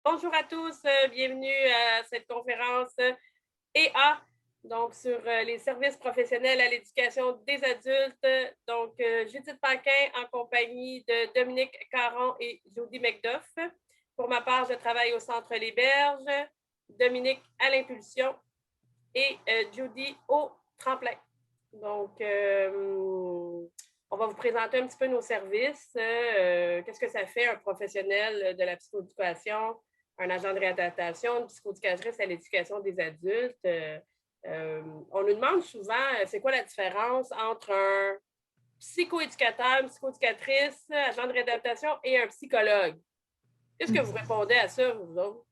Bonjour à tous, bienvenue à cette conférence EA, donc sur les services professionnels à l'éducation des adultes. Donc, Judith Paquin en compagnie de Dominique Caron et Jody McDuff. Pour ma part, je travaille au Centre Les Berges, Dominique à l'Impulsion et Jody au Tremplin. Donc, on va vous présenter un petit peu nos services. Qu'est-ce que ça fait un professionnel de la psychoéducation, un agent de réadaptation, une psychoéducatrice à l'éducation des adultes? On nous demande souvent, c'est quoi la différence entre un psychoéducateur, une psychoéducatrice, agent de réadaptation et un psychologue? Qu'est-ce que vous répondez à ça, vous autres?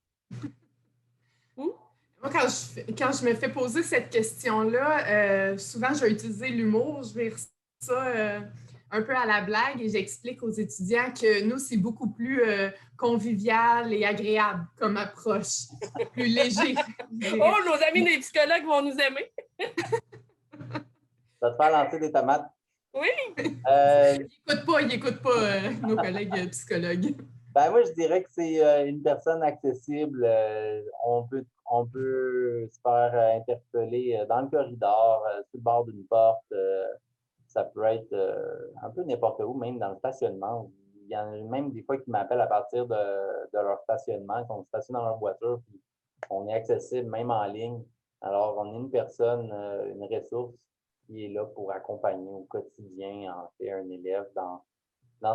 Moi, quand je me fais poser cette question-là, souvent, je vais utiliser l'humour. Je vais ça un peu à la blague et j'explique aux étudiants que nous, c'est beaucoup plus convivial et agréable comme approche, plus léger. Oh, nos amis les psychologues vont nous aimer. Ça te fait lancer des tomates. Oui. Ils n'écoutent pas nos collègues psychologues. Ben moi, je dirais que c'est une personne accessible. On peut se faire interpeller dans le corridor, sur le bord d'une porte. Ça peut être un peu n'importe où, même dans le stationnement. Il y en a même des fois qui m'appellent à partir de leur stationnement, ils sont stationnés dans leur voiture, puis on est accessible même en ligne. Alors, on est une personne, une ressource qui est là pour accompagner au quotidien, en fait, un élève dans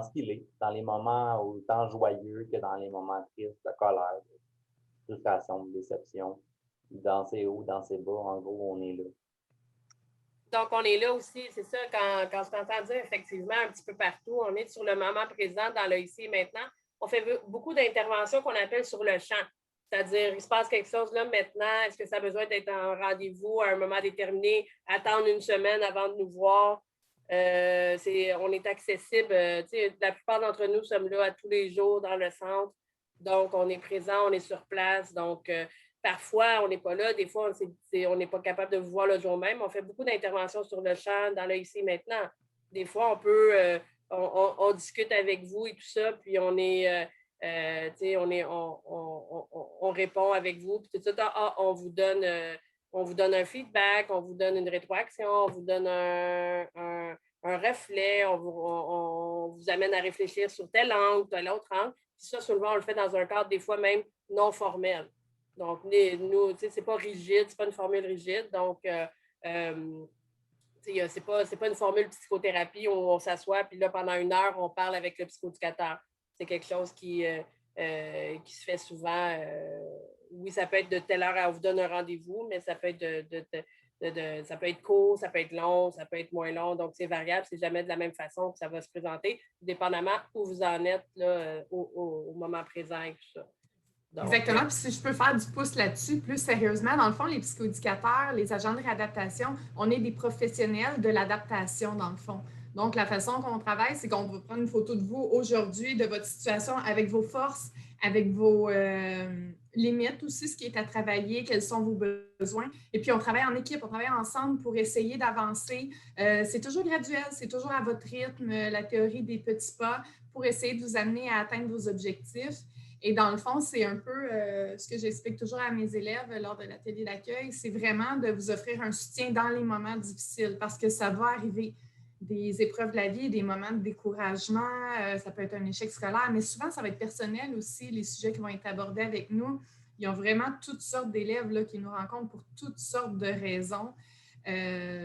ce qu'il est, dans les moments autant joyeux que dans les moments tristes, de colère, de frustration, de déception, dans ses hauts, dans ses bas. En gros, on est là. Donc, on est là aussi, c'est ça, quand je t'entends dire effectivement un petit peu partout, on est sur le moment présent, dans le ici et maintenant. On fait beaucoup d'interventions qu'on appelle sur le champ. C'est-à-dire, il se passe quelque chose là maintenant, est-ce que ça a besoin d'être en rendez-vous à un moment déterminé, attendre une semaine avant de nous voir? On est accessible. La plupart d'entre nous sommes là à tous les jours dans le centre. Donc, on est présent, on est sur place. Donc, parfois, on n'est pas là. Des fois, on n'est pas capable de vous voir le jour même. On fait beaucoup d'interventions sur le champ, dans le ici et maintenant. Des fois, on peut, on discute avec vous et tout ça, puis on est, on répond avec vous, puis tout ça, on vous donne un feedback, on vous donne une rétroaction, on vous donne un reflet, on vous amène à réfléchir sur tel angle, tel autre angle. Puis ça, souvent, on le fait dans un cadre des fois même non formel. Donc, nous, c'est pas rigide, c'est pas une formule rigide. Donc, c'est pas une formule psychothérapie où on s'assoit, puis là, pendant 1 heure, on parle avec le psychoéducateur. C'est quelque chose qui se fait souvent. Oui, ça peut être de telle heure à vous donne un rendez-vous, mais ça peut être ça peut être court, ça peut être long, ça peut être moins long. Donc, c'est variable. C'est jamais de la même façon que ça va se présenter, dépendamment où vous en êtes là, au moment présent et tout ça. Donc, exactement. Puis si je peux faire du pouce là-dessus, plus sérieusement, dans le fond, les psychoéducateurs, les agents de réadaptation, on est des professionnels de l'adaptation, dans le fond. Donc, la façon qu'on travaille, c'est qu'on va prendre une photo de vous aujourd'hui, de votre situation, avec vos forces, avec vos limites aussi, ce qui est à travailler, quels sont vos besoins. Et puis, on travaille en équipe, on travaille ensemble pour essayer d'avancer. C'est toujours graduel, c'est toujours à votre rythme, la théorie des petits pas, pour essayer de vous amener à atteindre vos objectifs. Et dans le fond, c'est un peu ce que j'explique toujours à mes élèves lors de l'atelier d'accueil, c'est vraiment de vous offrir un soutien dans les moments difficiles parce que ça va arriver. Des épreuves de la vie, des moments de découragement, ça peut être un échec scolaire, mais souvent, ça va être personnel aussi, les sujets qui vont être abordés avec nous. Ils ont vraiment toutes sortes d'élèves là, qui nous rencontrent pour toutes sortes de raisons.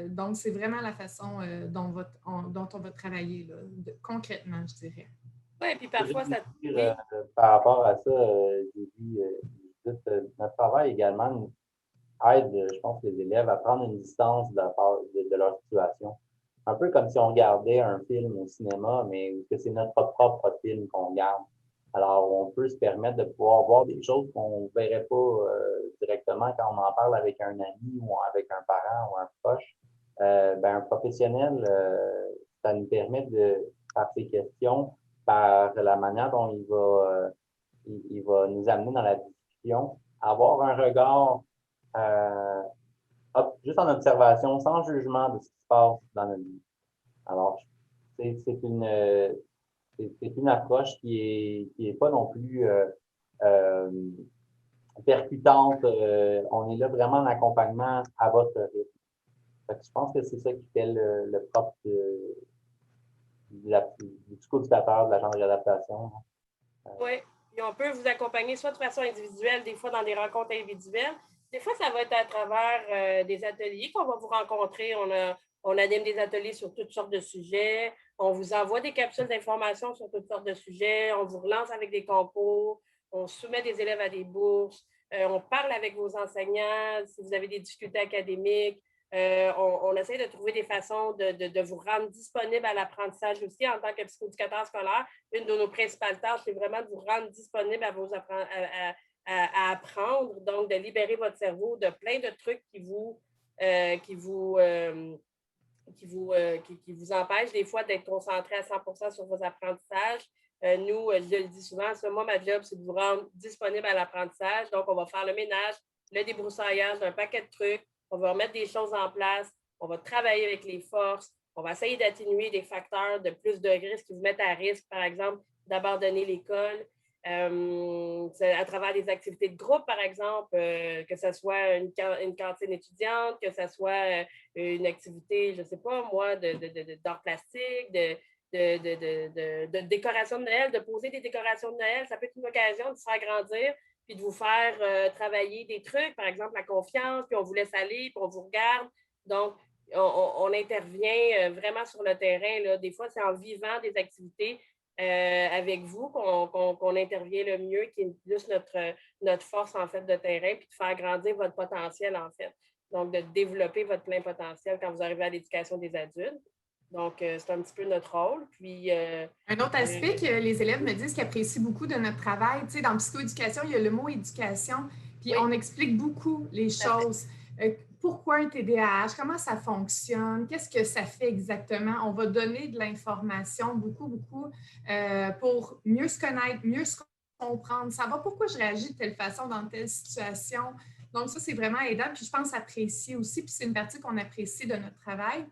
Donc, c'est vraiment la façon dont on va travailler, là, concrètement, je dirais. Oui, puis parfois, ça... Par rapport à ça, j'ai dit, notre travail également aide, je pense, les élèves à prendre une distance de leur situation. Un peu comme si on regardait un film au cinéma, mais que c'est notre propre film qu'on regarde. Alors, on peut se permettre de pouvoir voir des choses qu'on ne verrait pas directement quand on en parle avec un ami ou avec un parent ou un proche. Un professionnel, ça nous permet de, par ces questions, par la manière dont il va nous amener dans la discussion, avoir un regard juste en observation, sans jugement de ce qui se passe dans notre vie. Alors, c'est une approche qui est pas non plus percutante. On est là vraiment en accompagnement à votre rythme. Fait que je pense que c'est ça qui fait le propre du psychoéducateur, de l'agent de réadaptation. Oui, puis on peut vous accompagner soit de façon individuelle, des fois dans des rencontres individuelles. Des fois, ça va être à travers des ateliers qu'on va vous rencontrer. On anime des ateliers sur toutes sortes de sujets. On vous envoie des capsules d'informations sur toutes sortes de sujets. On vous relance avec des concours. On soumet des élèves à des bourses. On parle avec vos enseignants si vous avez des difficultés académiques. On essaie de trouver des façons de vous rendre disponible à l'apprentissage aussi en tant que psychoéducateur scolaire. Une de nos principales tâches, c'est vraiment de vous rendre disponible à apprendre, donc de libérer votre cerveau de plein de trucs qui vous empêchent des fois d'être concentré à 100% sur vos apprentissages. Nous, je le dis souvent, ça, moi, ma job, c'est de vous rendre disponible à l'apprentissage. Donc, on va faire le ménage, le débroussaillage d'un paquet de trucs. On va remettre des choses en place. On va travailler avec les forces. On va essayer d'atténuer des facteurs de plus de risque qui vous mettent à risque, par exemple, d'abandonner l'école. À travers des activités de groupe, par exemple, que ce soit une cantine étudiante, que ce soit une activité, je ne sais pas moi, d'art plastique, de décoration de Noël, de poser des décorations de Noël. Ça peut être une occasion de se faire grandir puis de vous faire travailler des trucs, par exemple la confiance, puis on vous laisse aller, puis on vous regarde. Donc, on intervient vraiment sur le terrain. Là. Des fois, c'est en vivant des activités avec vous qu'on intervient le mieux, qui est plus notre force, en fait, de terrain, puis de faire grandir votre potentiel, en fait. Donc, de développer votre plein potentiel quand vous arrivez à l'éducation des adultes. Donc, c'est un petit peu notre rôle. Puis, un autre aspect que les élèves me disent qu'ils apprécient beaucoup de notre travail, tu sais, dans psychoéducation, il y a le mot éducation, puis oui, on explique beaucoup les choses. Pourquoi un TDAH? Comment ça fonctionne? Qu'est-ce que ça fait exactement? On va donner de l'information, beaucoup, pour mieux se connaître, mieux se comprendre, savoir pourquoi je réagis de telle façon dans telle situation. Donc, ça, c'est vraiment aidant. Puis, je pense apprécier aussi, puis c'est une partie qu'on apprécie de notre travail.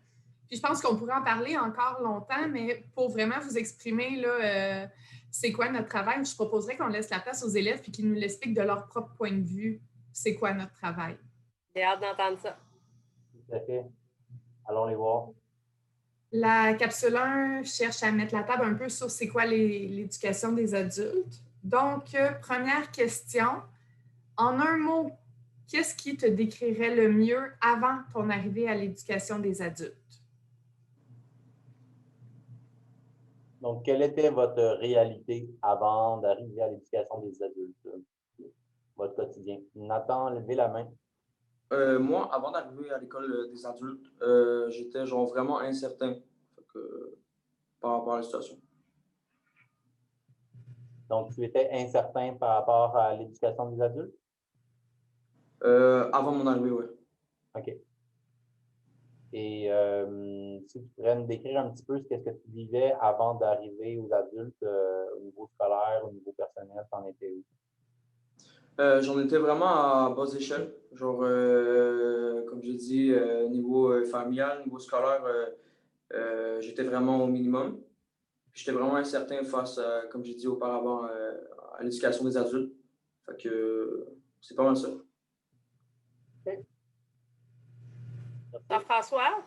Puis je pense qu'on pourrait en parler encore longtemps, mais pour vraiment vous exprimer là, c'est quoi notre travail, je proposerais qu'on laisse la place aux élèves et qu'ils nous l'expliquent de leur propre point de vue, c'est quoi notre travail. J'ai hâte d'entendre ça. Tout à fait. Allons les voir. La capsule 1 cherche à mettre la table un peu sur c'est quoi l'éducation des adultes. Donc, première question, en un mot, qu'est-ce qui te décrirait le mieux avant ton arrivée à l'éducation des adultes? Donc, quelle était votre réalité avant d'arriver à l'éducation des adultes? Votre quotidien. Nathan, levez la main. Moi, avant d'arriver à l'école des adultes, j'étais genre vraiment incertain par rapport à la situation. Donc, tu étais incertain par rapport à l'éducation des adultes? Avant mon arrivée, oui. OK. Et si tu pourrais me décrire un petit peu ce que tu vivais avant d'arriver aux adultes au niveau scolaire, au niveau personnel, t'en étais où? J'en étais vraiment à basse échelle. Genre, comme j'ai dit, niveau familial, niveau scolaire, j'étais vraiment au minimum. J'étais vraiment incertain face, comme j'ai dit auparavant, à l'éducation des adultes. Fait que c'est pas mal ça. Jean-François?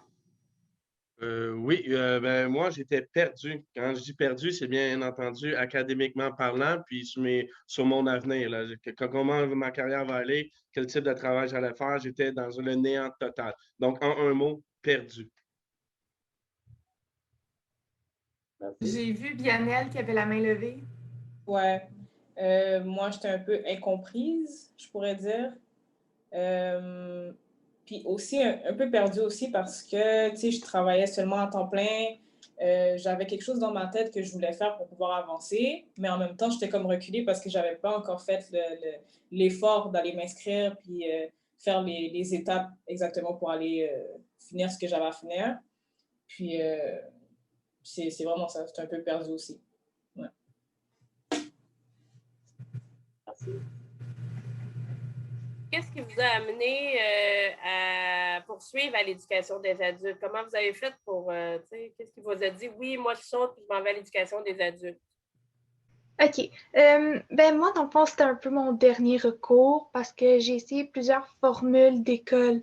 Oui, ben, moi, j'étais perdu. Quand je dis perdu, c'est bien entendu académiquement parlant, puis sur mon avenir. Là. Comment ma carrière va aller, quel type de travail j'allais faire, j'étais dans le néant total. Donc, en un mot, perdu. Merci. J'ai vu Bianelle qui avait la main levée. Ouais. Moi, j'étais un peu incomprise, je pourrais dire. Puis aussi, un peu perdue aussi parce que, tu sais, je travaillais seulement à temps plein. J'avais quelque chose dans ma tête que je voulais faire pour pouvoir avancer, mais en même temps, j'étais comme reculée parce que j'avais pas encore fait l'effort d'aller m'inscrire puis faire les étapes exactement pour aller finir ce que j'avais à finir. Puis, c'est vraiment ça. J'étais un peu perdue aussi. Ouais. Merci. Qu'est-ce qui vous a amené à poursuivre à l'éducation des adultes? Comment vous avez fait pour, qu'est-ce qui vous a dit, oui, moi je saute et je m'en vais à l'éducation des adultes? OK. Ben moi, dans le fond, c'était un peu mon dernier recours parce que j'ai essayé plusieurs formules d'école.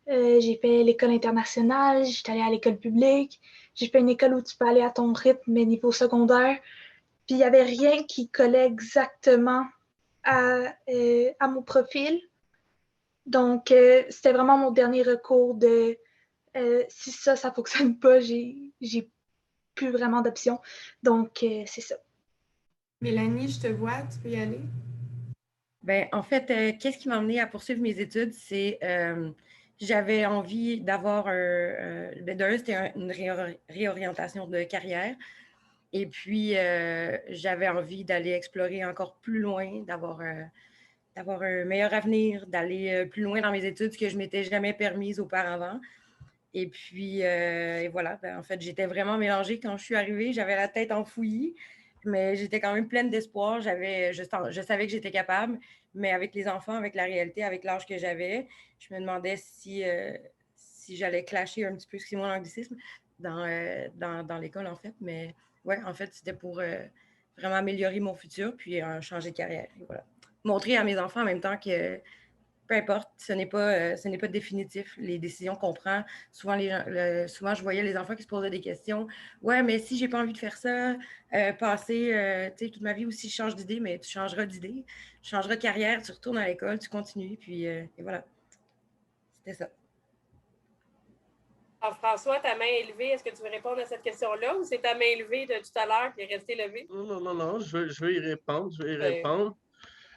J'ai fait l'école internationale, j'étais allée à l'école publique, j'ai fait une école où tu peux aller à ton rythme, mais niveau secondaire. Puis il n'y avait rien qui collait exactement à mon profil. Donc, c'était vraiment mon dernier recours de si ça ne fonctionne pas, j'ai plus vraiment d'options. Donc, c'est ça. Mélanie, je te vois, tu peux y aller. Ben, en fait, qu'est-ce qui m'a amené à poursuivre mes études? C'est j'avais envie d'avoir ben, d'un, c'était une réorientation de carrière. Et puis, j'avais envie d'aller explorer encore plus loin, d'avoir un meilleur avenir, d'aller plus loin dans mes études, ce que je ne m'étais jamais permise auparavant. Et puis, et voilà, ben, en fait, j'étais vraiment mélangée quand je suis arrivée. J'avais la tête en fouillis, mais j'étais quand même pleine d'espoir. Je savais que j'étais capable, mais avec les enfants, avec la réalité, avec l'âge que j'avais, je me demandais si j'allais clasher un petit peu, excusez-moi l'anglicisme, dans l'école, en fait. Mais ouais, en fait, c'était pour vraiment améliorer mon futur, puis changer de carrière. Et voilà. Montrer à mes enfants en même temps que peu importe, ce n'est pas définitif. Les décisions qu'on prend, souvent, souvent, je voyais les enfants qui se posaient des questions. Ouais, mais si j'ai pas envie de faire ça, passer toute ma vie, ou si je change d'idée, mais tu changeras d'idée, tu changeras de carrière, tu retournes à l'école, tu continues, puis et voilà. C'était ça. Alors, François, ta main est levée. Est-ce que tu veux répondre à cette question-là ou c'est ta main levée de tout à l'heure qui est restée levée? Non, je veux y répondre,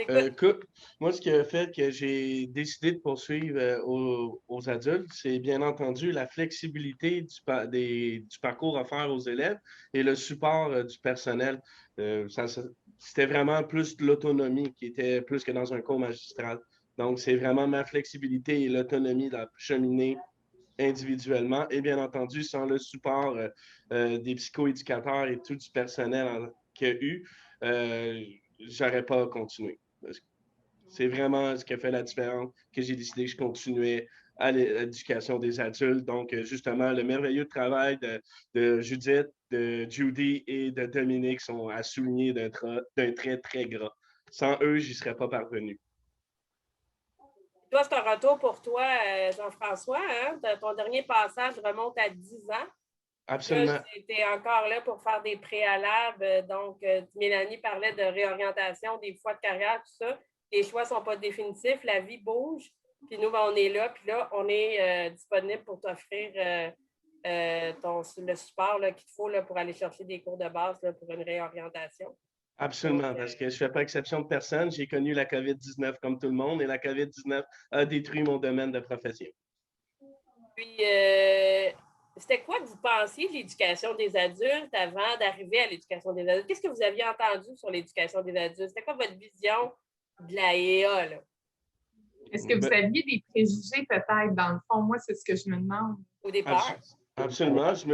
Écoute. Écoute, moi, ce qui a fait que j'ai décidé de poursuivre aux adultes, c'est bien entendu la flexibilité du parcours offert aux élèves et le support du personnel. C'était vraiment plus de l'autonomie qui était plus que dans un cours magistral. Donc, c'est vraiment ma flexibilité et l'autonomie de cheminer individuellement et bien entendu, sans le support des psychoéducateurs et tout du personnel qu'il y a eu, j'aurais pas continué. C'est vraiment ce qui a fait la différence que j'ai décidé que je continuais à l'éducation des adultes. Donc, justement, le merveilleux travail de Judith, de Judy et de Dominique sont à souligner d'un trait très gras. Sans eux, j'y serais pas parvenu. Toi, c'est un retour pour toi, Jean-François. Hein? Ton dernier passage remonte à 10 ans. Absolument. Tu étais encore là pour faire des préalables. Donc, Mélanie parlait de réorientation, des choix de carrière, tout ça. Les choix ne sont pas définitifs, la vie bouge. Puis nous, on est là, puis là, on est disponible pour t'offrir le support qu'il te faut pour aller chercher des cours de base pour une réorientation. Absolument, parce que je ne fais pas exception de personne. J'ai connu la COVID-19 comme tout le monde et la COVID-19 a détruit mon domaine de profession. Puis, c'était quoi que vous pensiez de l'éducation des adultes avant d'arriver à l'éducation des adultes? Qu'est-ce que vous aviez entendu sur l'éducation des adultes? C'était quoi votre vision de la EA? Là? Est-ce que vous aviez des préjugés peut-être dans le fond? Moi, c'est ce que je me demande. Au départ? Absolument. Je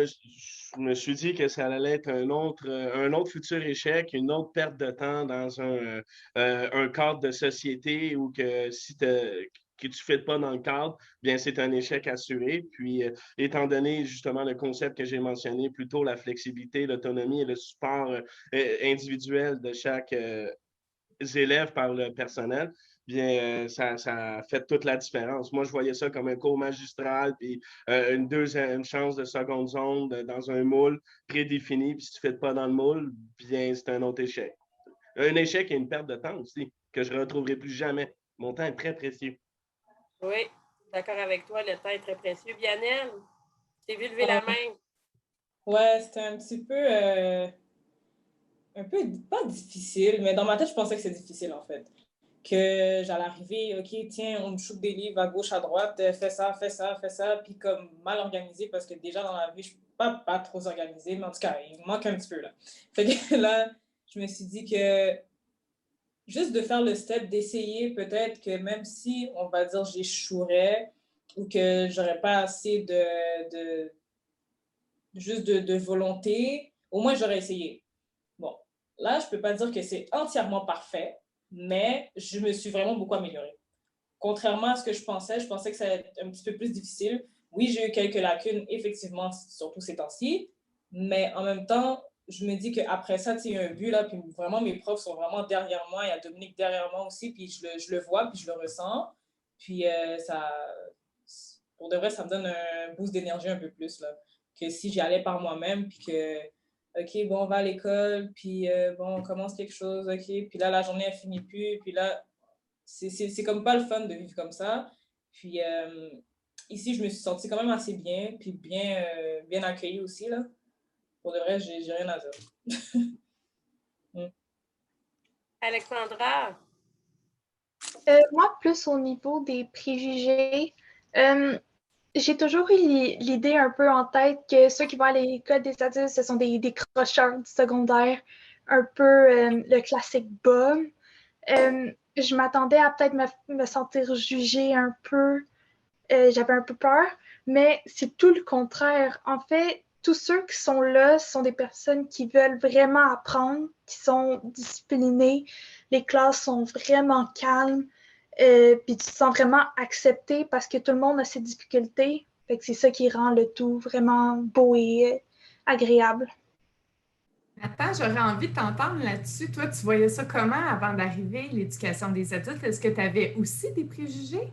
me suis dit que ça allait être un autre futur échec, une autre perte de temps dans un cadre de société où que si que tu ne fais pas dans le cadre, bien c'est un échec assuré. Puis, étant donné justement le concept que j'ai mentionné, plutôt la flexibilité, l'autonomie et le support individuel de chaque élève par le personnel, bien, ça a fait toute la différence. Moi, je voyais ça comme un cours magistral, puis une deuxième chance de seconde zone dans un moule prédéfini, puis si tu ne fais pas dans le moule, bien, c'est un autre échec. Un échec et une perte de temps aussi, que je ne retrouverai plus jamais. Mon temps est très précieux. Oui, d'accord avec toi, le temps est très précieux. Viannelle, t'es vu lever la main. Ouais, c'était un petit peu, pas difficile, mais dans ma tête, je pensais que c'était difficile en fait. Que j'allais arriver, OK, tiens, on me shoot des livres à gauche, à droite, fais ça, puis comme mal organisé, parce que déjà dans la vie, je suis pas trop organisée, mais en tout cas, il me manque un petit peu là. Fait que là, je me suis dit que juste de faire le step, d'essayer peut-être que même si, on va dire, j'échouerais ou que j'aurais pas assez de volonté, au moins j'aurais essayé. Bon, là, je peux pas dire que c'est entièrement parfait, mais je me suis vraiment beaucoup améliorée. Contrairement à ce que je pensais que ça allait être un petit peu plus difficile. Oui, j'ai eu quelques lacunes, effectivement, surtout ces temps-ci, mais en même temps, je me dis qu'après ça, il y a un but, là, puis vraiment, mes profs sont vraiment derrière moi. Il y a Dominique derrière moi aussi, puis je le vois, puis je le ressens. Puis pour de vrai, ça me donne un boost d'énergie un peu plus, là, que si j'y allais par moi-même, puis que, OK, bon, on va à l'école, puis bon, on commence quelque chose, OK, puis là, la journée, elle finit plus, puis là, c'est comme pas le fun de vivre comme ça. Puis ici, je me suis sentie quand même assez bien, puis bien accueillie aussi, là. Pour de vrai, j'ai rien à dire. Alexandra? Moi, plus au niveau des préjugés, j'ai toujours eu l'idée un peu en tête que ceux qui vont à l'école des adultes, ce sont des crocheurs du secondaire, un peu le classique bum. Je m'attendais à peut-être me sentir jugée un peu. J'avais un peu peur, mais c'est tout le contraire. En fait, tous ceux qui sont là sont des personnes qui veulent vraiment apprendre, qui sont disciplinées. Les classes sont vraiment calmes, puis tu te sens vraiment accepté parce que tout le monde a ses difficultés. Fait que c'est ça qui rend le tout vraiment beau et agréable. Nathan, j'aurais envie de t'entendre là-dessus. Toi, tu voyais ça comment avant d'arriver, l'éducation des adultes? Est-ce que tu avais aussi des préjugés?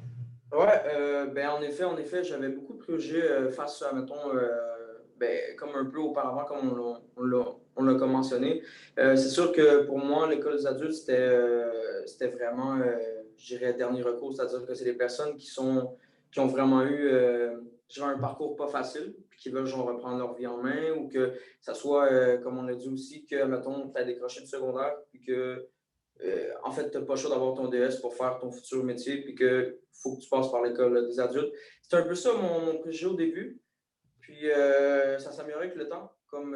Ouais, ben en effet, j'avais beaucoup de préjugés face à, mettons, ben, comme un peu auparavant, comme on l'a mentionné. C'est sûr que pour moi, l'école des adultes, c'était vraiment, je dirais, dernier recours, c'est-à-dire que c'est des personnes qui ont vraiment eu, je dirais, un parcours pas facile, puis qui veulent genre reprendre leur vie en main, ou que ça soit, comme on a dit aussi, que, mettons, tu as décroché du secondaire, puis que en fait, tu n'as pas le choix d'avoir ton DS pour faire ton futur métier, puis qu'il faut que tu passes par l'école des adultes. C'était un peu ça mon préjugé au début. Puis ça s'améliorait avec le temps. Comme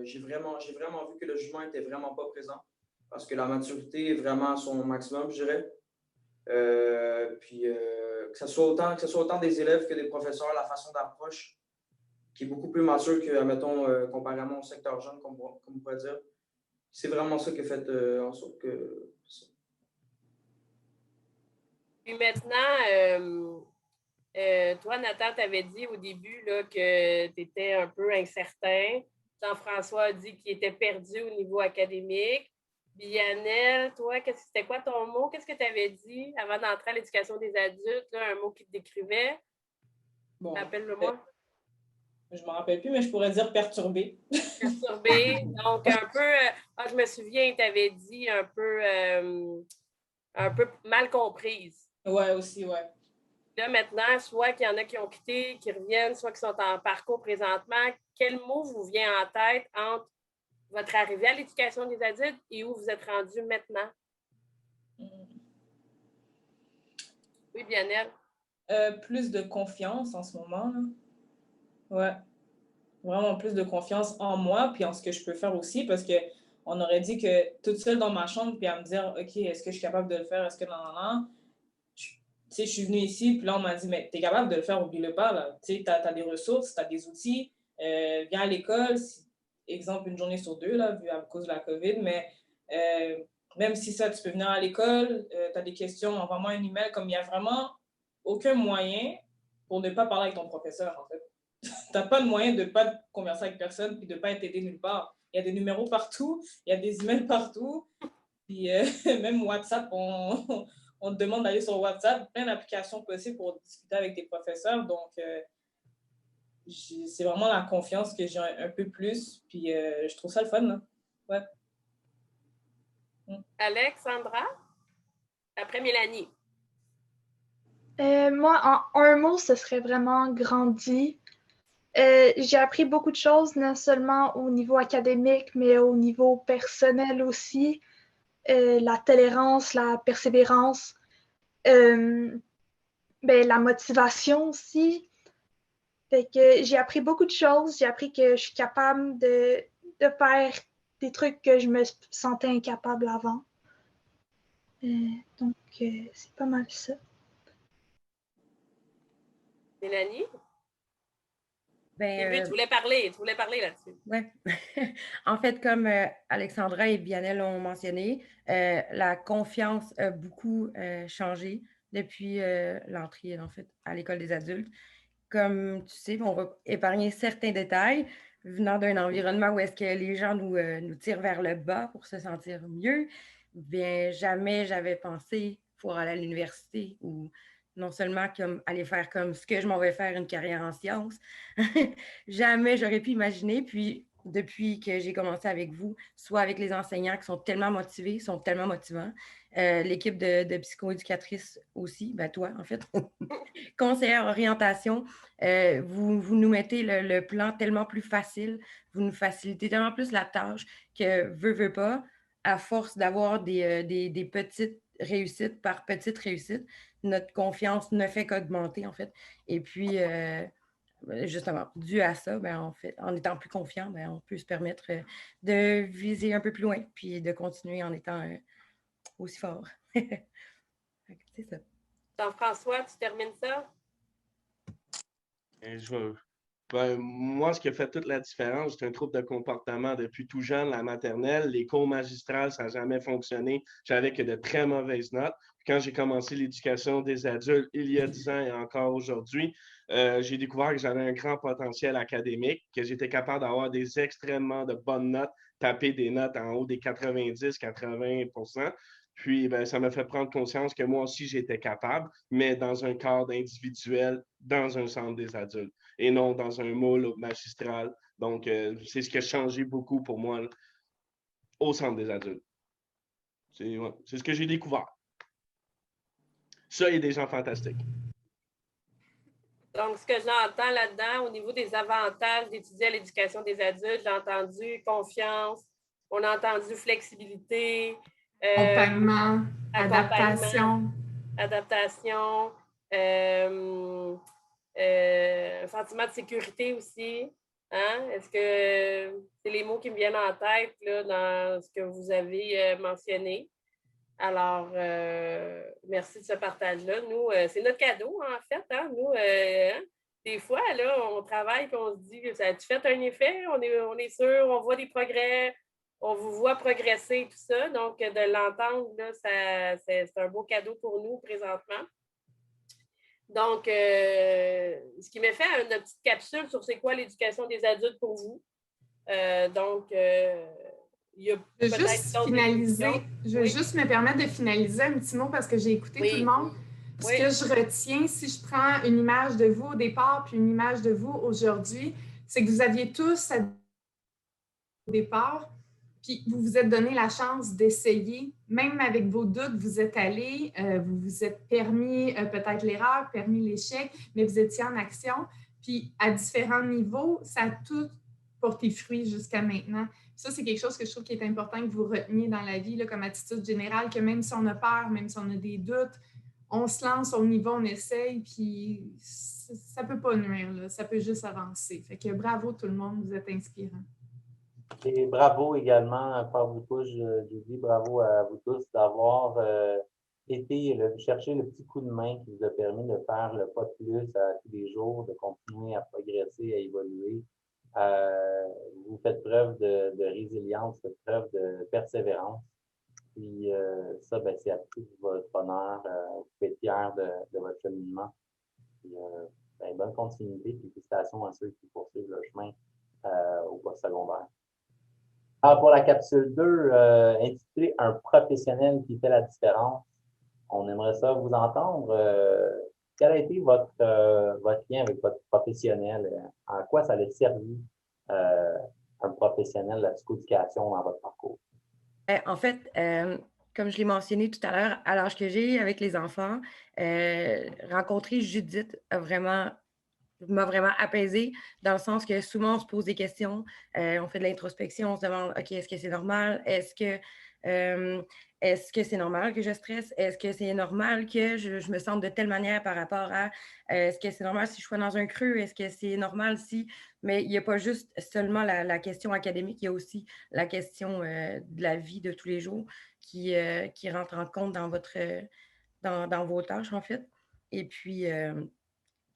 j'ai vraiment vu que le jugement n'était vraiment pas présent. Parce que la maturité est vraiment à son maximum, je dirais. Puis que ce soit autant des élèves que des professeurs, la façon d'approche qui est beaucoup plus mature que, mettons, comparément au secteur jeune, comme on pourrait dire. C'est vraiment ça qui a fait en sorte que. Puis maintenant, toi, Nathan, tu avais dit au début là, que tu étais un peu incertain. Jean-François a dit qu'il était perdu au niveau académique. Bianel, toi, c'était quoi ton mot? Qu'est-ce que tu avais dit avant d'entrer à l'éducation des adultes? Là, un mot qui te décrivait? Bon, rappelle-le-moi. je ne me rappelle plus, mais je pourrais dire perturbé. Perturbé. Donc, un peu, je me souviens, tu avais dit un peu mal comprise. Ouais, aussi, ouais. Là, maintenant, soit qu'il y en a qui ont quitté, qui reviennent, soit qui sont en parcours présentement, quel mot vous vient en tête entre votre arrivée à l'éducation des adultes et où vous êtes rendu maintenant? Oui, Bianel. Plus de confiance en ce moment, là. Ouais. Vraiment plus de confiance en moi puis en ce que je peux faire aussi parce que on aurait dit que toute seule dans ma chambre puis à me dire OK, est-ce que je suis capable de le faire? Est-ce que non? Tu sais, je suis venue ici puis là on m'a dit mais t'es capable de le faire, oublie-le pas là. Tu sais, t'as des ressources, t'as des outils, viens à l'école, exemple une journée sur deux là, vu à cause de la COVID, mais même si ça, tu peux venir à l'école, tu as des questions, envoie-moi un email, comme il n'y a vraiment aucun moyen pour ne pas parler avec ton professeur, en fait. Tu n'as pas de moyen de ne pas converser avec personne puis de ne pas être aidé nulle part. Il y a des numéros partout, il y a des emails partout, puis même WhatsApp, on te demande d'aller sur WhatsApp, plein d'applications possibles pour discuter avec tes professeurs. Donc, c'est vraiment la confiance que j'ai un peu plus, puis je trouve ça le fun. Là. Ouais. Alexandra? Après Mélanie. Moi, en un mot, ce serait vraiment grandi. J'ai appris beaucoup de choses, non seulement au niveau académique, mais au niveau personnel aussi. La tolérance, la persévérance, la motivation aussi. Fait que j'ai appris beaucoup de choses. J'ai appris que je suis capable de faire des trucs que je me sentais incapable avant. Donc, c'est pas mal ça. Mélanie? Ben, tu voulais parler là-dessus. Oui. En fait, comme Alexandra et Bianel l'ont mentionné, la confiance a beaucoup changé depuis l'entrée en fait, à l'école des adultes. Comme tu sais, on va épargner certains détails. venant d'un environnement où est-ce que les gens nous tirent vers le bas pour se sentir mieux, bien, jamais j'avais pensé pour aller à l'université ou non seulement comme aller faire comme ce que je m'en vais faire une carrière en sciences. Jamais j'aurais pu imaginer. Puis, depuis que j'ai commencé avec vous, soit avec les enseignants qui sont tellement motivés, sont tellement motivants, l'équipe de psychoéducatrices aussi, ben toi, en fait, conseillère orientation, vous nous mettez le plan tellement plus facile, vous nous facilitez tellement plus la tâche que, veut pas, à force d'avoir des petites réussites par petites réussites, notre confiance ne fait qu'augmenter, en fait. Et puis, justement, dû à ça, ben, en fait, en étant plus confiant, ben, on peut se permettre de viser un peu plus loin, puis de continuer en étant aussi fort. C'est ça. Jean-François, tu termines ça? Moi, ce qui a fait toute la différence, c'est un trouble de comportement depuis tout jeune, la maternelle. Les cours magistrales, ça n'a jamais fonctionné. J'avais que de très mauvaises notes. Quand j'ai commencé l'éducation des adultes il y a 10 ans et encore aujourd'hui, j'ai découvert que j'avais un grand potentiel académique, que j'étais capable d'avoir des extrêmement de bonnes notes, taper des notes en haut des 90-80%. Puis, ben, ça m'a fait prendre conscience que moi aussi, j'étais capable, mais dans un cadre individuel, dans un centre des adultes et non dans un moule magistral. Donc, c'est ce qui a changé beaucoup pour moi là, au centre des adultes. C'est ce que j'ai découvert. Ça, il y a des gens fantastiques. Donc, ce que j'entends là-dedans, au niveau des avantages d'étudier à l'éducation des adultes, j'ai entendu confiance, on a entendu flexibilité, accompagnement, adaptation, un sentiment de sécurité aussi. Hein? Est-ce que c'est les mots qui me viennent en tête là, dans ce que vous avez mentionné? Alors, merci de ce partage-là. Nous, c'est notre cadeau, en fait. Hein? Nous, des fois, là, on travaille et on se dit, ça a-tu fait un effet? On est sûr, on voit des progrès, on vous voit progresser, tout ça. Donc, de l'entendre, là, c'est un beau cadeau pour nous présentement. Donc, ce qui m'a fait une petite capsule sur c'est quoi l'éducation des adultes pour vous. Il y a je veux juste finaliser, je veux juste me permettre de finaliser un petit mot parce que j'ai écouté tout le monde. Ce que je retiens, si je prends une image de vous au départ puis une image de vous aujourd'hui, c'est que vous aviez tous au départ, puis vous vous êtes donné la chance d'essayer. Même avec vos doutes, vous êtes allés, vous vous êtes permis peut-être l'erreur, permis l'échec, mais vous étiez en action. Puis à différents niveaux, ça a tout porté fruit jusqu'à maintenant. Ça, c'est quelque chose que je trouve qui est important que vous reteniez dans la vie là, comme attitude générale, que même si on a peur, même si on a des doutes, on se lance, on y va, on essaye, puis ça ne peut pas nuire, là, ça peut juste avancer. Fait que bravo tout le monde, vous êtes inspirants. Et bravo également, par vous tous, je dis bravo à vous tous d'avoir été chercher le petit coup de main qui vous a permis de faire le pas de plus tous les jours, de continuer à progresser, à évoluer. Vous faites preuve de résilience, vous faites preuve de persévérance. Puis ça, ben, c'est à tout votre honneur. Vous pouvez être fiers de votre cheminement. Puis, ben, bonne continuité, puis félicitations à ceux qui poursuivent le chemin au post-secondaire. Alors, pour la capsule 2, intitulée Un professionnel qui fait la différence, on aimerait ça vous entendre. Quel a été votre lien avec votre professionnel? En quoi ça a servi un professionnel de la psychoéducation dans votre parcours? En fait, comme je l'ai mentionné tout à l'heure, à l'âge que j'ai avec les enfants, rencontrer Judith m'a vraiment apaisée dans le sens que souvent on se pose des questions, on fait de l'introspection, on se demande, OK, est-ce que c'est normal? Est-ce que c'est normal que je stresse? Est-ce que c'est normal que je me sente de telle manière par rapport à, est-ce que c'est normal si je suis dans un creux? Est-ce que c'est normal si... Mais il n'y a pas juste seulement la question académique, il y a aussi la question de la vie de tous les jours qui rentre en compte dans vos tâches, en fait. Et puis,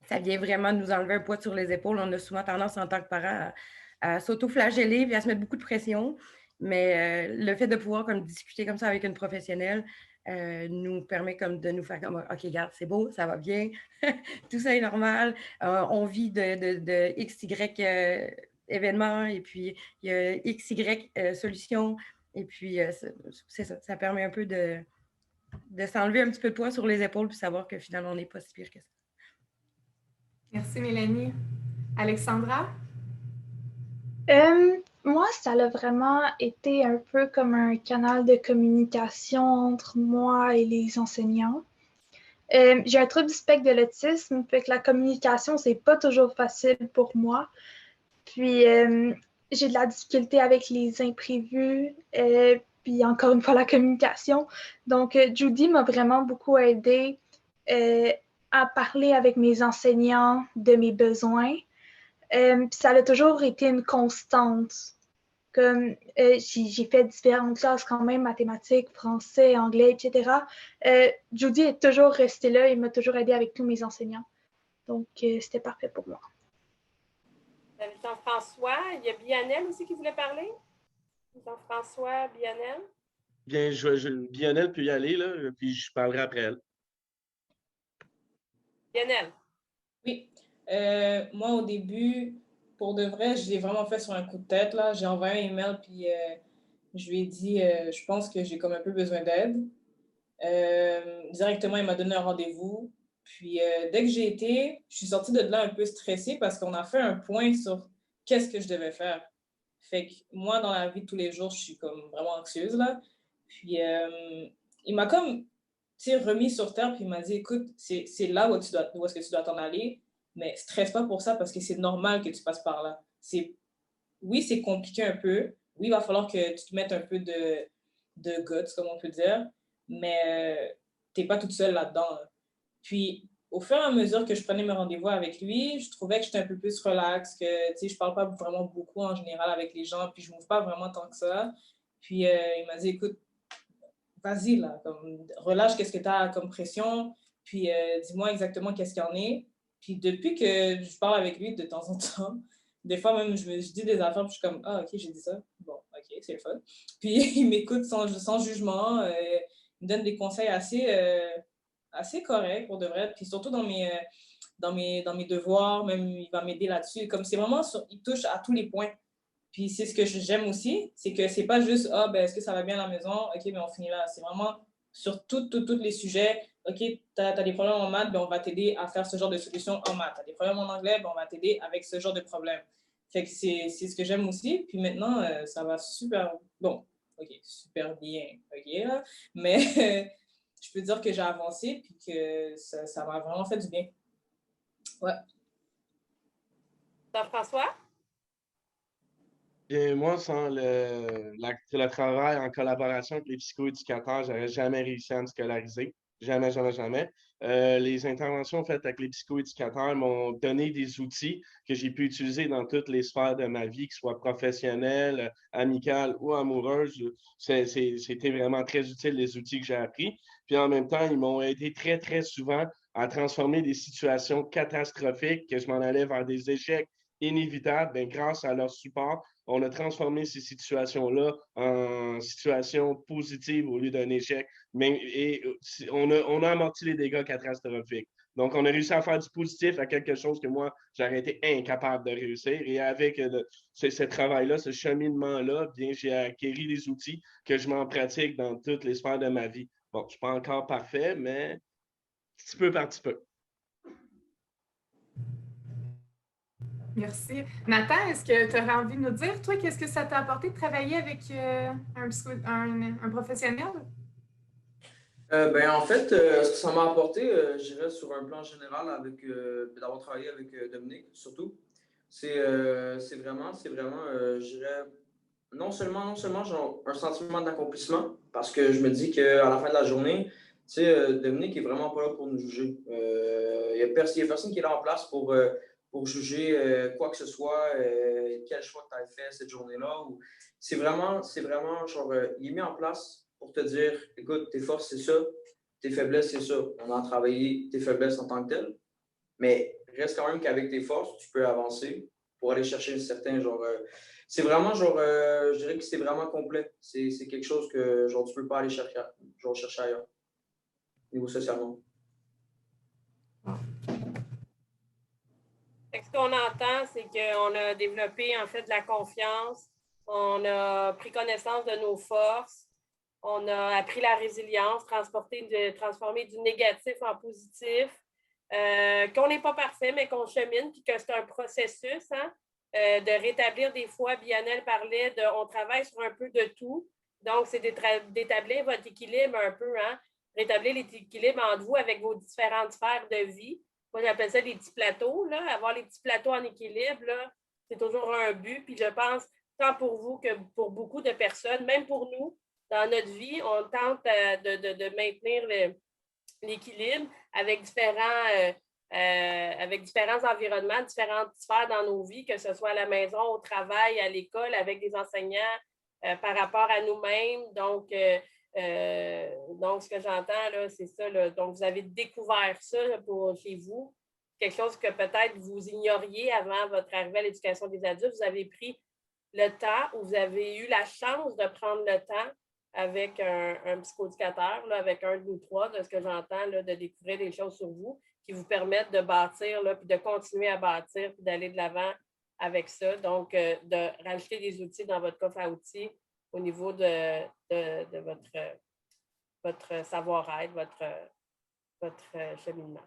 ça vient vraiment nous enlever un poids sur les épaules. On a souvent tendance en tant que parents à s'auto-flageller et à se mettre beaucoup de pression. Mais le fait de pouvoir comme, discuter comme ça avec une professionnelle nous permet comme, de nous faire comme OK, regarde, c'est beau, ça va bien, tout ça est normal. On vit de X, Y événements, et puis il y a XY solutions. Et puis, c'est ça, ça permet un peu de s'enlever un petit peu de poids sur les épaules puis savoir que finalement, on n'est pas si pire que ça. Merci, Mélanie. Alexandra? Moi, ça a vraiment été un peu comme un canal de communication entre moi et les enseignants. J'ai un trouble du spectre de l'autisme, fait que la communication, c'est pas toujours facile pour moi. Puis, j'ai de la difficulté avec les imprévus, puis encore une fois, la communication. Donc, Judy m'a vraiment beaucoup aidée à parler avec mes enseignants de mes besoins. Puis ça a toujours été une constante. Comme j'ai fait différentes classes quand même, mathématiques, français, anglais, etc. Judy est toujours restée là et m'a toujours aidée avec tous mes enseignants. Donc, c'était parfait pour moi. Jean-François, il y a Bianel aussi qui voulait parler. Jean-François, Bianel. Bien, Bianel peut y aller, là, puis je parlerai après elle. Bianel. Oui. Moi, au début, pour de vrai, je l'ai vraiment fait sur un coup de tête, là. J'ai envoyé un email, puis je lui ai dit, je pense que j'ai comme un peu besoin d'aide. Directement, il m'a donné un rendez-vous. Puis, dès que j'ai été, je suis sortie de là un peu stressée parce qu'on a fait un point sur qu'est-ce que je devais faire. Fait que moi, dans la vie de tous les jours, je suis comme vraiment anxieuse, là. Puis, il m'a comme, tu sais, remis sur terre, puis il m'a dit, écoute, c'est là où est-ce que tu dois t'en aller, mais stresse pas pour ça parce que c'est normal que tu passes par là. Oui, c'est compliqué un peu. Oui, il va falloir que tu te mettes un peu de guts, comme on peut dire, mais tu n'es pas toute seule là-dedans. Puis, au fur et à mesure que je prenais mes rendez-vous avec lui, je trouvais que j'étais un peu plus relax, que, tu sais, je parle pas vraiment beaucoup en général avec les gens, puis je m'ouvre pas vraiment tant que ça. Puis, il m'a dit, écoute, vas-y, là, comme, relâche qu'est-ce que tu as comme pression, puis dis-moi exactement qu'est-ce qu'il y en est. Puis depuis que je parle avec lui de temps en temps, des fois même, je dis des affaires, puis je suis comme, ah, OK, j'ai dit ça. Bon, OK, c'est le fun. Puis il m'écoute sans jugement, il me donne des conseils assez corrects pour de vrai. Puis surtout dans mes devoirs, même il va m'aider là-dessus. Comme c'est vraiment, il touche à tous les points. Puis c'est ce que j'aime aussi, c'est que c'est pas juste, ah, ben, est-ce que ça va bien à la maison? OK, ben, on finit là. C'est vraiment sur tous les sujets. OK, tu as des problèmes en maths, ben, on va t'aider à faire ce genre de solution en maths. Tu as des problèmes en anglais, ben, on va t'aider avec ce genre de problème. Fait que c'est ce que j'aime aussi. Puis maintenant, ça va super, bon, OK, super bien, OK, là. Mais je peux dire que j'ai avancé puis que ça m'a vraiment fait du bien. Ouais. Jean-François? Bien, moi, sans le travail en collaboration avec les psychoéducateurs, j'aurais jamais réussi à me scolariser. Jamais, jamais, jamais. Les interventions faites avec les psychoéducateurs m'ont donné des outils que j'ai pu utiliser dans toutes les sphères de ma vie, que ce soit professionnelle, amicale ou amoureuse. C'était vraiment très utile, les outils que j'ai appris. Puis en même temps, ils m'ont aidé très, très souvent à transformer des situations catastrophiques, que je m'en allais vers des échecs inévitables, bien, grâce à leur support on a transformé ces situations-là en situations positives au lieu d'un échec. On a amorti les dégâts catastrophiques. Donc, on a réussi à faire du positif à quelque chose que moi, j'aurais été incapable de réussir. Et avec ce travail-là, ce cheminement-là, bien, j'ai acquis des outils que je m'en pratique dans toutes les sphères de ma vie. Bon, je ne suis pas encore parfait, mais petit peu par petit peu. Merci. Nathan, est-ce que tu aurais envie de nous dire, toi, qu'est-ce que ça t'a apporté de travailler avec un professionnel? En fait, ce que ça m'a apporté, je dirais sur un plan général, d'avoir travaillé avec Dominique, surtout, c'est vraiment, je dirais, non seulement genre, un sentiment d'accomplissement, parce que je me dis qu'à la fin de la journée, tu sais, Dominique est vraiment pas là pour nous juger. Il y a personne qui est là en place pour juger quoi que ce soit, quel choix que tu as fait cette journée-là. C'est vraiment genre, il est mis en place pour te dire, écoute, tes forces, c'est ça, tes faiblesses, c'est ça. On a travaillé tes faiblesses en tant que telles, mais reste quand même qu'avec tes forces, tu peux avancer pour aller chercher un certain genre. C'est vraiment genre, je dirais que c'est vraiment complet. C'est quelque chose que genre, tu peux pas aller chercher ailleurs, niveau socialement. Ce qu'on entend, c'est qu'on a développé en fait de la confiance, on a pris connaissance de nos forces, on a appris la résilience, transformer du négatif en positif, qu'on n'est pas parfait, mais qu'on chemine, puis que c'est un processus, hein, de rétablir des fois, Bianel parlait on travaille sur un peu de tout. Donc, c'est d'établir votre équilibre un peu, hein, rétablir l'équilibre entre vous avec vos différentes sphères de vie. Moi, j'appelle ça des petits plateaux, là. Avoir les petits plateaux en équilibre, là, c'est toujours un but. Puis je pense, tant pour vous que pour beaucoup de personnes, même pour nous, dans notre vie, on tente de maintenir l'équilibre avec différents environnements, différentes sphères dans nos vies, que ce soit à la maison, au travail, à l'école, avec des enseignants, par rapport à nous-mêmes. Donc, ce que j'entends, là, c'est ça. Là. Donc, vous avez découvert ça là, chez vous, quelque chose que peut-être vous ignoriez avant votre arrivée à l'éducation des adultes. Vous avez pris le temps, ou vous avez eu la chance de prendre le temps avec un psychoéducateur, là, avec un de nous trois, de ce que j'entends, là, de découvrir des choses sur vous qui vous permettent de bâtir, là, puis de continuer à bâtir, puis d'aller de l'avant avec ça. Donc, de rajouter des outils dans votre coffre à outils au niveau de votre savoir-être, votre cheminement.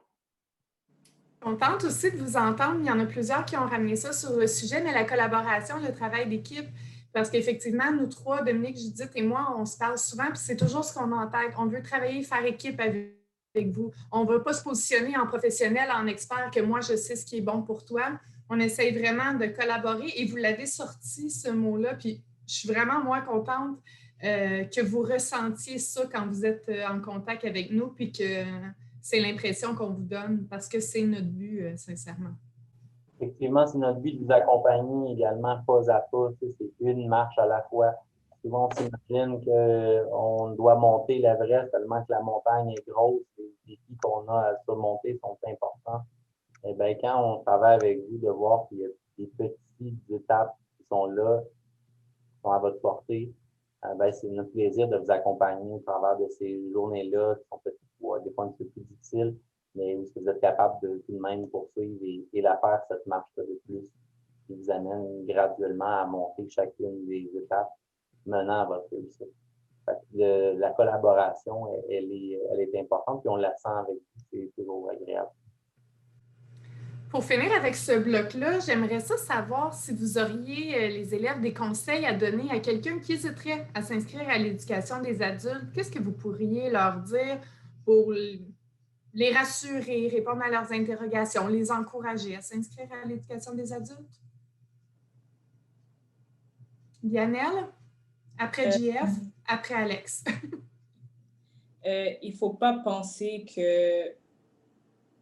On tente aussi de vous entendre. Il y en a plusieurs qui ont ramené ça sur le sujet, mais la collaboration, le travail d'équipe, parce qu'effectivement, nous trois, Dominique, Judith et moi, on se parle souvent, puis c'est toujours ce qu'on a en tête. On veut travailler, faire équipe avec vous. On ne veut pas se positionner en professionnel, en expert, que moi, je sais ce qui est bon pour toi. On essaye vraiment de collaborer et vous l'avez sorti, ce mot-là, puis je suis vraiment, moi, contente que vous ressentiez ça quand vous êtes en contact avec nous, puis que c'est l'impression qu'on vous donne, parce que c'est notre but, sincèrement. Effectivement, c'est notre but de vous accompagner également pas à pas. C'est une marche à la fois. Souvent, on s'imagine qu'on doit monter l'Everest tellement que la montagne est grosse. Les défis qu'on a à surmonter sont importants. Eh bien, quand on travaille avec vous, de voir qu'il y a des petites étapes qui sont là, qui sont à votre portée, ben, c'est notre plaisir de vous accompagner au travers de ces journées-là qui sont peut-être des fois un peu plus difficiles, mais où vous êtes capable de tout de même poursuivre et la faire, cette marche-là de plus, qui vous amène graduellement à monter chacune des étapes menant à votre réussite. La collaboration, elle est importante, puis on la sent avec vous, c'est toujours agréable. Pour finir avec ce bloc-là, j'aimerais ça savoir si vous auriez, les élèves, des conseils à donner à quelqu'un qui hésiterait à s'inscrire à l'éducation des adultes. Qu'est-ce que vous pourriez leur dire pour les rassurer, répondre à leurs interrogations, les encourager à s'inscrire à l'éducation des adultes? Bianel, après JF, après Alex. Il ne faut pas penser que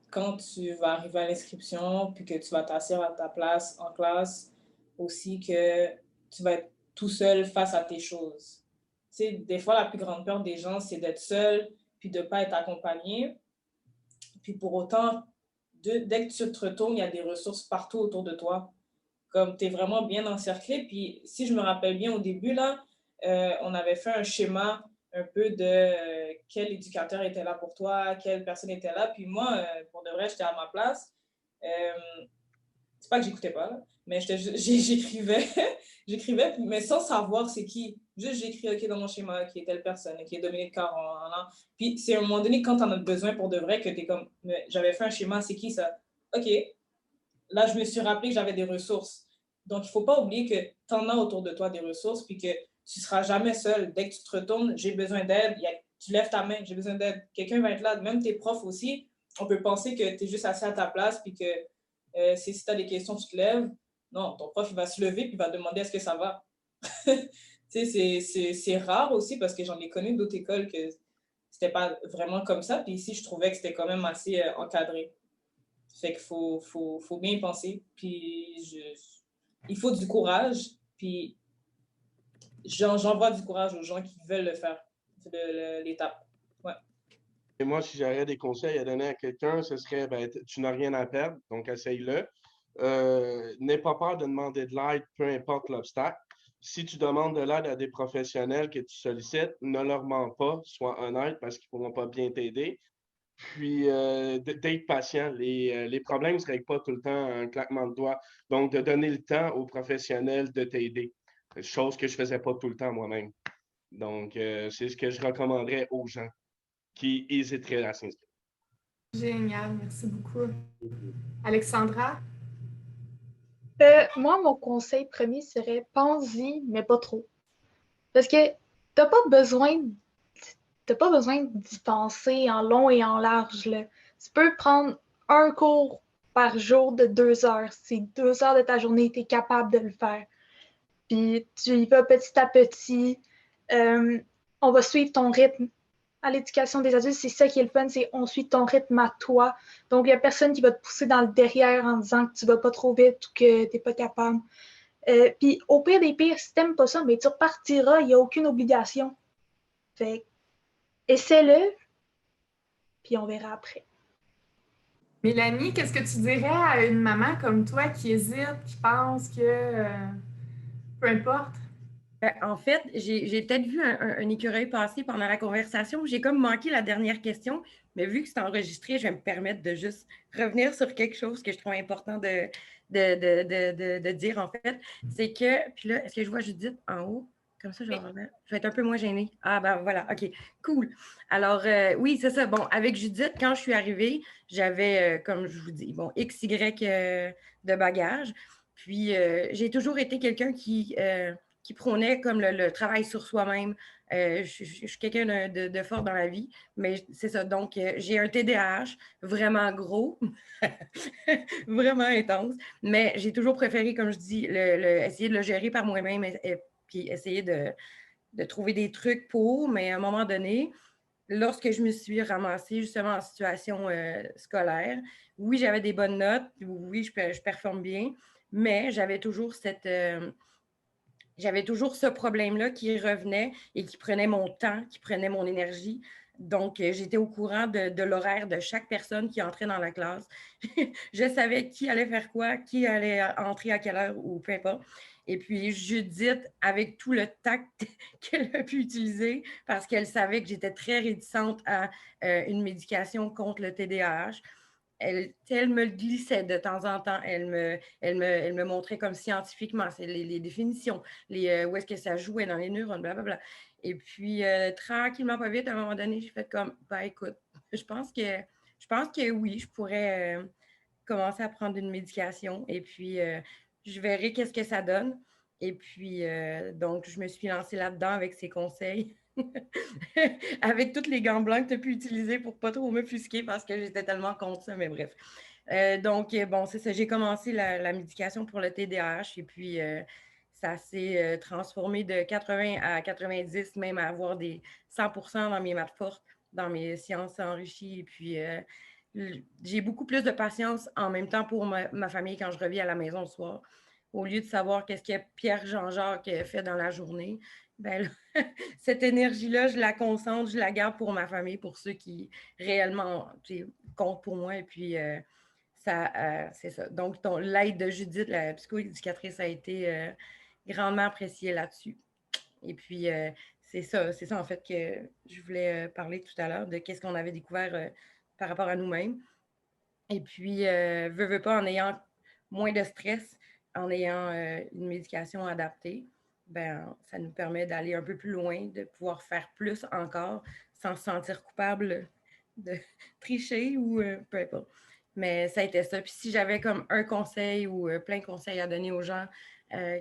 quand tu vas arriver à l'inscription, puis que tu vas t'asseoir à ta place en classe, aussi que tu vas être tout seul face à tes choses. Tu sais, des fois, la plus grande peur des gens, c'est d'être seul, puis de ne pas être accompagné. Puis pour autant, dès que tu te retournes, il y a des ressources partout autour de toi. Comme tu es vraiment bien encerclé. Puis si je me rappelle bien au début, là, on avait fait un schéma un peu de quel éducateur était là pour toi, quelle personne était là. Puis moi, pour de vrai, j'étais à ma place. C'est pas que j'écoutais pas, là, mais j'écrivais, mais sans savoir c'est qui. Juste, j'écris, OK, dans mon schéma, qui est telle personne, qui est Dominique Caron. Puis c'est à un moment donné, quand tu en as besoin pour de vrai, que tu es comme, j'avais fait un schéma, c'est qui ça? OK. Là, je me suis rappelé que j'avais des ressources. Donc, il ne faut pas oublier que tu en as autour de toi des ressources, puis que tu ne seras jamais seul. Dès que tu te retournes, j'ai besoin d'aide, tu lèves ta main, j'ai besoin d'aide. Quelqu'un va être là, même tes profs aussi. On peut penser que tu es juste assis à ta place, puis que si tu as des questions, tu te lèves. Non, ton prof, il va se lever, puis il va demander est-ce que ça va. Tu sais, c'est rare aussi, parce que j'en ai connu d'autres écoles que c'était pas vraiment comme ça. Puis ici, je trouvais que c'était quand même assez encadré. Fait qu'il faut bien y penser. Puis il faut du courage. Puis j'envoie du courage aux gens qui veulent le faire, l'étape. Ouais. Et moi, si j'aurais des conseils à donner à quelqu'un, ce serait tu n'as rien à perdre, donc essaye-le. N'aie pas peur de demander de l'aide, peu importe l'obstacle. Si tu demandes de l'aide à des professionnels que tu sollicites, ne leur mens pas, sois honnête parce qu'ils ne pourront pas bien t'aider. Puis d'être patient. Les problèmes ne se règlent pas tout le temps en un claquement de doigts. Donc, de donner le temps aux professionnels de t'aider. Chose que je ne faisais pas tout le temps moi-même. Donc, c'est ce que je recommanderais aux gens qui hésiteraient à s'inscrire. Génial, merci beaucoup. Alexandra? Moi, mon conseil premier serait pense-y, mais pas trop. Parce que t'as pas besoin, t'as pas besoin d'y penser en long et en large, là. Tu peux prendre un cours par jour de 2 heures. Si 2 heures de ta journée, tu es capable de le faire. Puis tu y vas petit à petit. Euh, on va suivre ton rythme. À l'éducation des adultes, c'est ça qui est le fun, c'est on suit ton rythme à toi. Donc, il n'y a personne qui va te pousser dans le derrière en disant que tu ne vas pas trop vite ou que tu n'es pas capable. Puis, au pire des pires, si tu n'aimes pas ça, mais tu repartiras, il n'y a aucune obligation. Fait essaie-le, puis on verra après. Mélanie, qu'est-ce que tu dirais à une maman comme toi qui hésite, qui pense que peu importe? En fait, j'ai peut-être vu un écureuil passer pendant la conversation. J'ai comme manqué la dernière question, mais vu que c'est enregistré, je vais me permettre de juste revenir sur quelque chose que je trouve important de dire, en fait. C'est que, puis là, est-ce que je vois Judith en haut? Comme ça, je vais être un peu moins gênée. Ah, ben voilà, OK, cool. Alors, oui, c'est ça. Bon, avec Judith, quand je suis arrivée, j'avais, comme je vous dis, bon, XY de bagages. Puis, j'ai toujours été quelqu'un qui prônait comme le travail sur soi-même. Je suis quelqu'un de fort dans la vie, mais c'est ça. Donc, j'ai un TDAH vraiment gros, vraiment intense, mais j'ai toujours préféré, comme je dis, essayer de le gérer par moi-même et puis essayer de trouver des trucs pour, mais à un moment donné, lorsque je me suis ramassée justement en situation scolaire, oui, j'avais des bonnes notes, oui, je performe bien, mais j'avais toujours j'avais toujours ce problème-là qui revenait et qui prenait mon temps, qui prenait mon énergie. Donc, j'étais au courant de l'horaire de chaque personne qui entrait dans la classe. Je savais qui allait faire quoi, qui allait entrer à quelle heure ou peu importe. Et puis, Judith, avec tout le tact qu'elle a pu utiliser, parce qu'elle savait que j'étais très réticente à une médication contre le TDAH, elle me glissait de temps en temps. Elle me montrait comme scientifiquement les définitions, où est-ce que ça jouait dans les neurones, blablabla. Et puis, tranquillement, pas vite, à un moment donné, j'ai fait comme, ben écoute, je pense que oui, je pourrais commencer à prendre une médication et puis je verrai qu'est-ce que ça donne. Et puis, donc, je me suis lancée là-dedans avec ses conseils. Avec toutes les gants blancs que tu as pu utiliser pour pas trop m'offusquer parce que j'étais tellement contre ça, mais bref. Donc, bon, c'est ça. J'ai commencé la médication pour le TDAH et puis ça s'est transformé de 80 à 90, même à avoir des 100% dans mes maths fortes, dans mes sciences enrichies. Et puis, j'ai beaucoup plus de patience en même temps pour ma famille quand je reviens à la maison le soir. Au lieu de savoir qu'est-ce que Pierre Jean-Jacques fait dans la journée, ben là, cette énergie-là, je la concentre, je la garde pour ma famille, pour ceux qui réellement comptent pour moi. Et puis, c'est ça. Donc, l'aide de Judith, la psychoéducatrice, a été grandement appréciée là-dessus. Et puis, c'est ça en fait que je voulais parler tout à l'heure, de qu'est-ce qu'on avait découvert par rapport à nous-mêmes. Et puis, veux pas, en ayant moins de stress, en ayant une médication adaptée, ben, ça nous permet d'aller un peu plus loin, de pouvoir faire plus encore sans se sentir coupable de tricher ou peu importe. Mais ça a été ça. Puis si j'avais comme un conseil ou plein de conseils à donner aux gens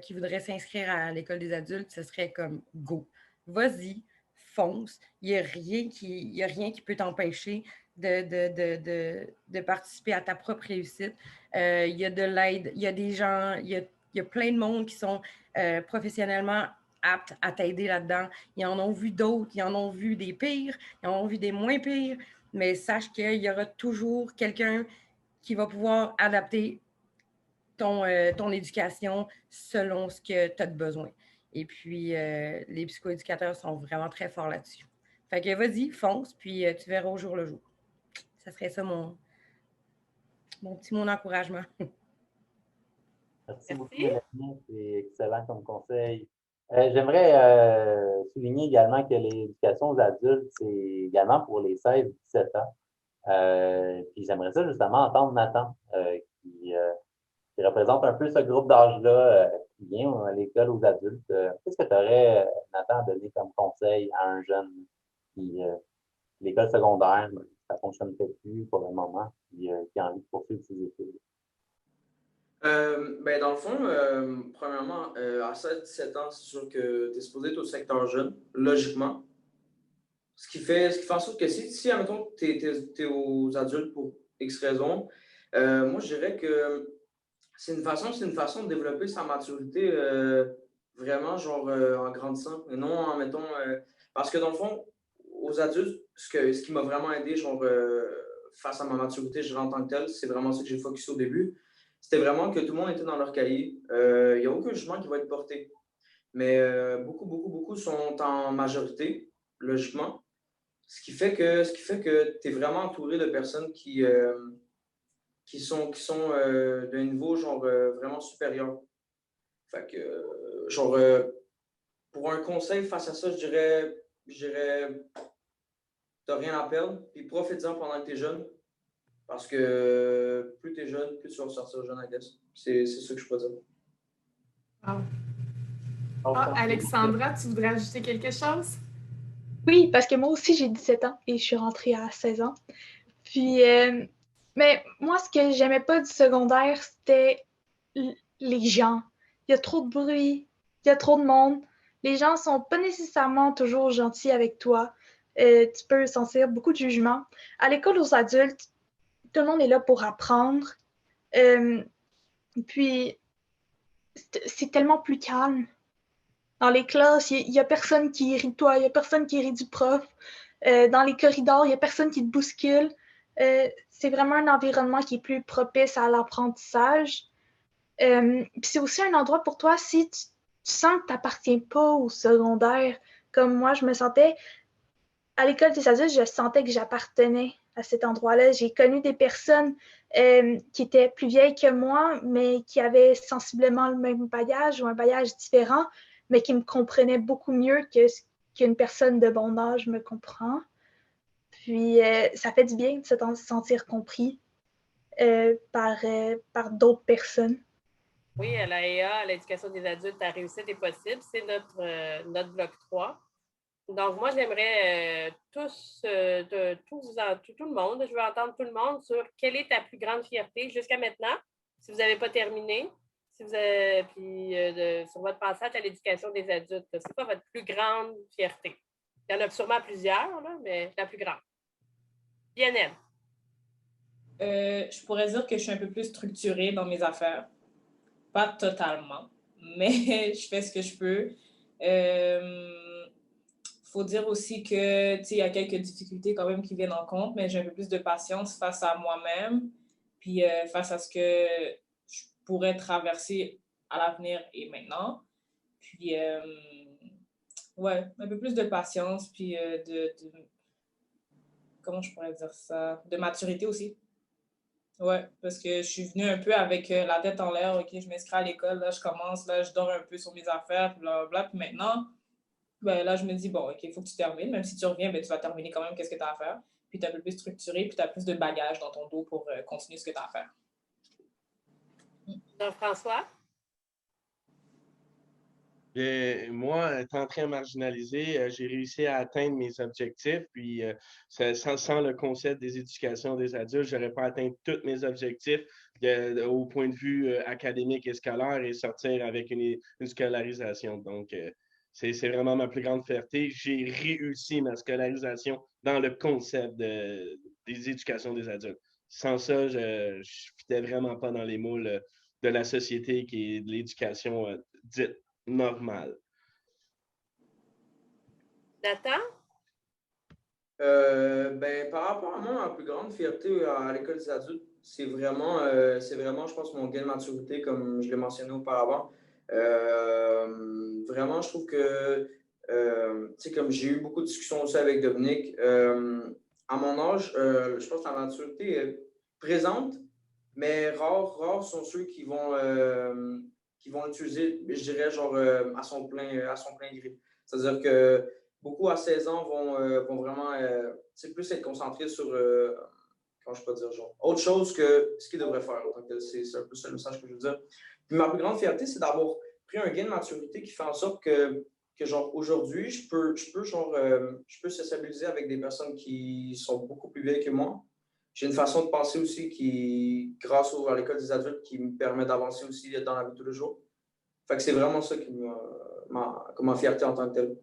qui voudraient s'inscrire à l'école des adultes, ce serait comme go. Vas-y, fonce. Il n'y a rien qui peut t'empêcher de participer à ta propre réussite. Il y a de l'aide, il y a des gens, il y a plein de monde qui sont professionnellement aptes à t'aider là-dedans. Ils en ont vu d'autres, ils en ont vu des pires, ils en ont vu des moins pires, mais sache qu'il y aura toujours quelqu'un qui va pouvoir adapter ton éducation selon ce que tu as de besoin. Et puis, les psychoéducateurs sont vraiment très forts là-dessus. Fait que vas-y, fonce, puis tu verras au jour le jour. Ça serait ça mon petit mot d'encouragement. Merci beaucoup, Mélanie. C'est excellent comme conseil. J'aimerais souligner également que l'éducation aux adultes, c'est également pour les 16-17 ans. Puis j'aimerais ça justement entendre Nathan, qui représente un peu ce groupe d'âge-là, qui vient à l'école aux adultes. Qu'est-ce que tu aurais, Nathan, à donner comme conseil à un jeune qui, l'école secondaire, ça ne fonctionne peut-être plus pour le moment, puis qui a envie de poursuivre ses études? Ben, dans le fond, premièrement, à 16-17 ans, c'est sûr que tu es supposé être au secteur jeune, logiquement. Ce qui fait en sorte que si admettons, tu es aux adultes pour X raisons, moi, je dirais que c'est une façon de développer sa maturité vraiment, genre, en grandissant, et non en mettant. Parce que dans le fond, aux adultes, ce qui m'a vraiment aidé, genre, face à ma maturité, je dirais en tant que tel, c'est vraiment ça que j'ai focusé au début. C'était vraiment que tout le monde était dans leur cahier. Il n'y a aucun jugement qui va être porté. Mais beaucoup sont en majorité, logiquement. Ce qui fait que tu es vraiment entouré de personnes qui sont d'un niveau genre vraiment supérieur. Fait que, genre, pour un conseil face à ça, je dirais, t'as rien à perdre, puis profite-en pendant que t'es jeune, parce que plus t'es jeune, plus tu vas sortir jeune, I guess. C'est ça que je peux dire. Wow. Alexandra, tu voudrais ajouter quelque chose? Oui, parce que moi aussi, j'ai 17 ans et je suis rentrée à 16 ans. Puis, mais moi, ce que j'aimais pas du secondaire, c'était les gens. Il y a trop de bruit, il y a trop de monde. Les gens sont pas nécessairement toujours gentils avec toi. Tu peux sentir beaucoup de jugement. À l'école aux adultes, tout le monde est là pour apprendre. Puis, c'est tellement plus calme. Dans les classes, il n'y a personne qui rit de toi, il n'y a personne qui rit du prof. Dans les corridors, il n'y a personne qui te bouscule. C'est vraiment un environnement qui est plus propice à l'apprentissage. Puis c'est aussi un endroit pour toi si tu sens que tu n'appartiens pas au secondaire. Comme moi, je me sentais, à l'école des adultes, je sentais que j'appartenais à cet endroit-là. J'ai connu des personnes qui étaient plus vieilles que moi, mais qui avaient sensiblement le même bagage ou un bagage différent, mais qui me comprenaient beaucoup mieux qu'une personne de bon âge me comprend. Puis ça fait du bien de se sentir compris par d'autres personnes. Oui, à l'AEA, à l'éducation des adultes, la réussite est possible. C'est notre bloc 3. Donc, moi, j'aimerais tout le monde, je veux entendre tout le monde sur quelle est ta plus grande fierté jusqu'à maintenant, si vous n'avez pas terminé, si vous avez, puis sur votre passage à l'éducation des adultes. C'est quoi votre plus grande fierté? Il y en a sûrement plusieurs, là, mais la plus grande. Lionel. Je pourrais dire que je suis un peu plus structurée dans mes affaires. Pas totalement, mais je fais ce que je peux. Faut dire aussi que, tu sais, il y a quelques difficultés quand même qui viennent en compte, mais j'ai un peu plus de patience face à moi-même, puis face à ce que je pourrais traverser à l'avenir et maintenant. Puis, ouais, un peu plus de patience, puis comment je pourrais dire ça? De maturité aussi. Ouais, parce que je suis venue un peu avec la tête en l'air. OK, je m'inscris à l'école, là, je commence, là, je dors un peu sur mes affaires, puis blablabla. Puis maintenant, ben, là, je me dis, bon, OK, il faut que tu termines. Même si tu reviens, ben, tu vas terminer quand même qu'est-ce que tu as à faire. Puis tu es un peu plus structuré, puis tu as plus de bagages dans ton dos pour continuer ce que tu as à faire. Jean-François? Bien, moi, étant très marginalisé, j'ai réussi à atteindre mes objectifs. Puis, sans le concept des éducations des adultes, je n'aurais pas atteint tous mes objectifs au point de vue académique et scolaire et sortir avec une scolarisation. Donc, c'est vraiment ma plus grande fierté. J'ai réussi ma scolarisation dans le concept des éducations des adultes. Sans ça, je ne fitais vraiment pas dans les moules de la société qui est de l'éducation dite normale. Nathan? Ben, par rapport à moi, ma plus grande fierté à l'école des adultes, c'est vraiment, je pense, mon gain de maturité, comme je l'ai mentionné auparavant. Vraiment, je trouve que, tu sais, comme j'ai eu beaucoup de discussions aussi avec Dominique, à mon âge, je pense que la maturité est présente, mais rares sont ceux qui vont l'utiliser, je dirais, genre, à son plein gré. C'est-à-dire que beaucoup à 16 ans vont vraiment plus être concentrés sur comment je peux dire, genre, autre chose que ce qu'ils devraient faire. Donc, c'est un peu ça le message que je veux dire. Puis ma plus grande fierté, c'est d'avoir pris un gain de maturité qui fait en sorte que genre, aujourd'hui, je peux sociabiliser avec des personnes qui sont beaucoup plus vieilles que moi. J'ai une façon de penser aussi qui, grâce à l'école des adultes, qui me permet d'avancer aussi dans la vie de tous les jours. Fait que c'est vraiment ça qui ma fierté en tant que telle.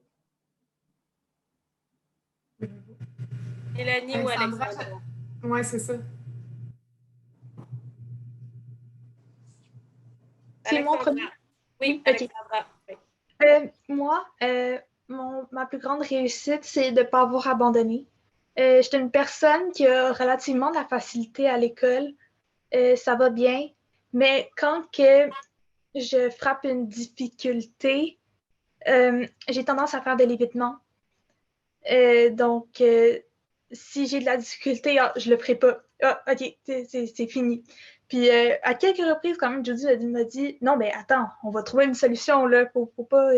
Mélanie ou Alexandra? Oui, c'est ça. C'est mon premier. Oui, OK. Alexandra. Moi, ma plus grande réussite, c'est de ne pas avoir abandonné. J'étais une personne qui a relativement de la facilité à l'école. Ça va bien. Mais quand que je frappe une difficulté, j'ai tendance à faire de l'évitement. Donc, si j'ai de la difficulté, je le ferai pas. Ah, OK, c'est fini. Puis, à quelques reprises, quand même, Judy m'a dit, non, mais attends, on va trouver une solution, là, faut pas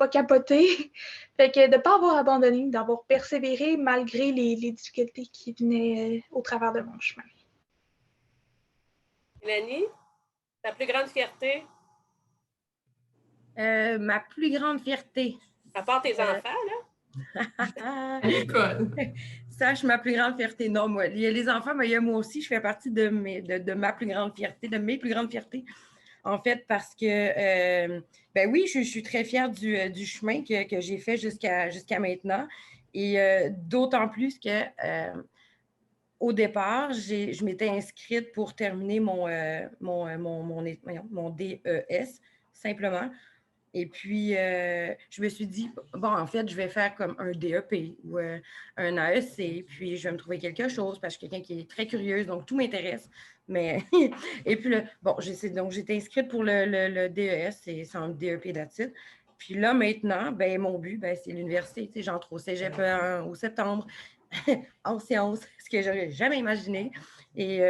capoter. Fait que de ne pas avoir abandonné, d'avoir persévéré malgré les difficultés qui venaient au travers de mon chemin. Mélanie, ta plus grande fierté? Ma plus grande fierté. À part tes enfants, là? À l'école. Sache ma plus grande fierté. Non, moi, il y a les enfants, mais il y a moi aussi, je fais partie de ma plus grande fierté, de mes plus grandes fiertés. En fait, parce que, ben oui, je suis très fière du chemin que j'ai fait jusqu'à maintenant. Et d'autant plus que au départ, je m'étais inscrite pour terminer mon DES, simplement. Et puis, je me suis dit, bon, en fait, je vais faire comme un DEP ou un AEC, puis je vais me trouver quelque chose parce que je suis quelqu'un qui est très curieuse, donc tout m'intéresse. Mais, et puis, donc j'étais inscrite pour le DES, c'est un DEP d'attitude. Puis là, maintenant, ben, mon but, ben, c'est l'université. J'entre au cégep au septembre, en sciences, ce que je n'aurais jamais imaginé. Et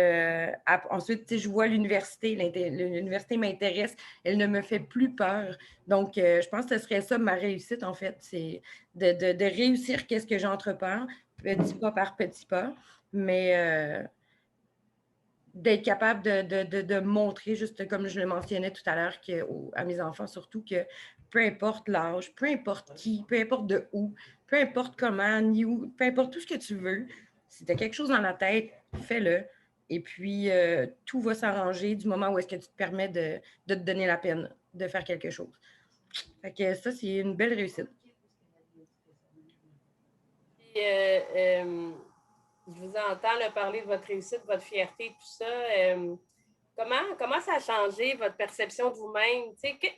ensuite, je vois l'université. L'université m'intéresse. Elle ne me fait plus peur. Donc, je pense que ce serait ça ma réussite, en fait. C'est de réussir qu'est-ce que j'entreprends, petit pas par petit pas. Mais d'être capable de montrer, juste comme je le mentionnais tout à l'heure, à mes enfants surtout, que peu importe l'âge, peu importe qui, peu importe de où, peu importe comment, ni où, peu importe tout ce que tu veux, si tu as quelque chose dans la tête, fais-le. Et puis, tout va s'arranger du moment où est-ce que tu te permets de te donner la peine de faire quelque chose. Fait que ça, c'est une belle réussite. Puis, je vous entends là, parler de votre réussite, de votre fierté, tout ça. Comment ça a changé votre perception de vous-même?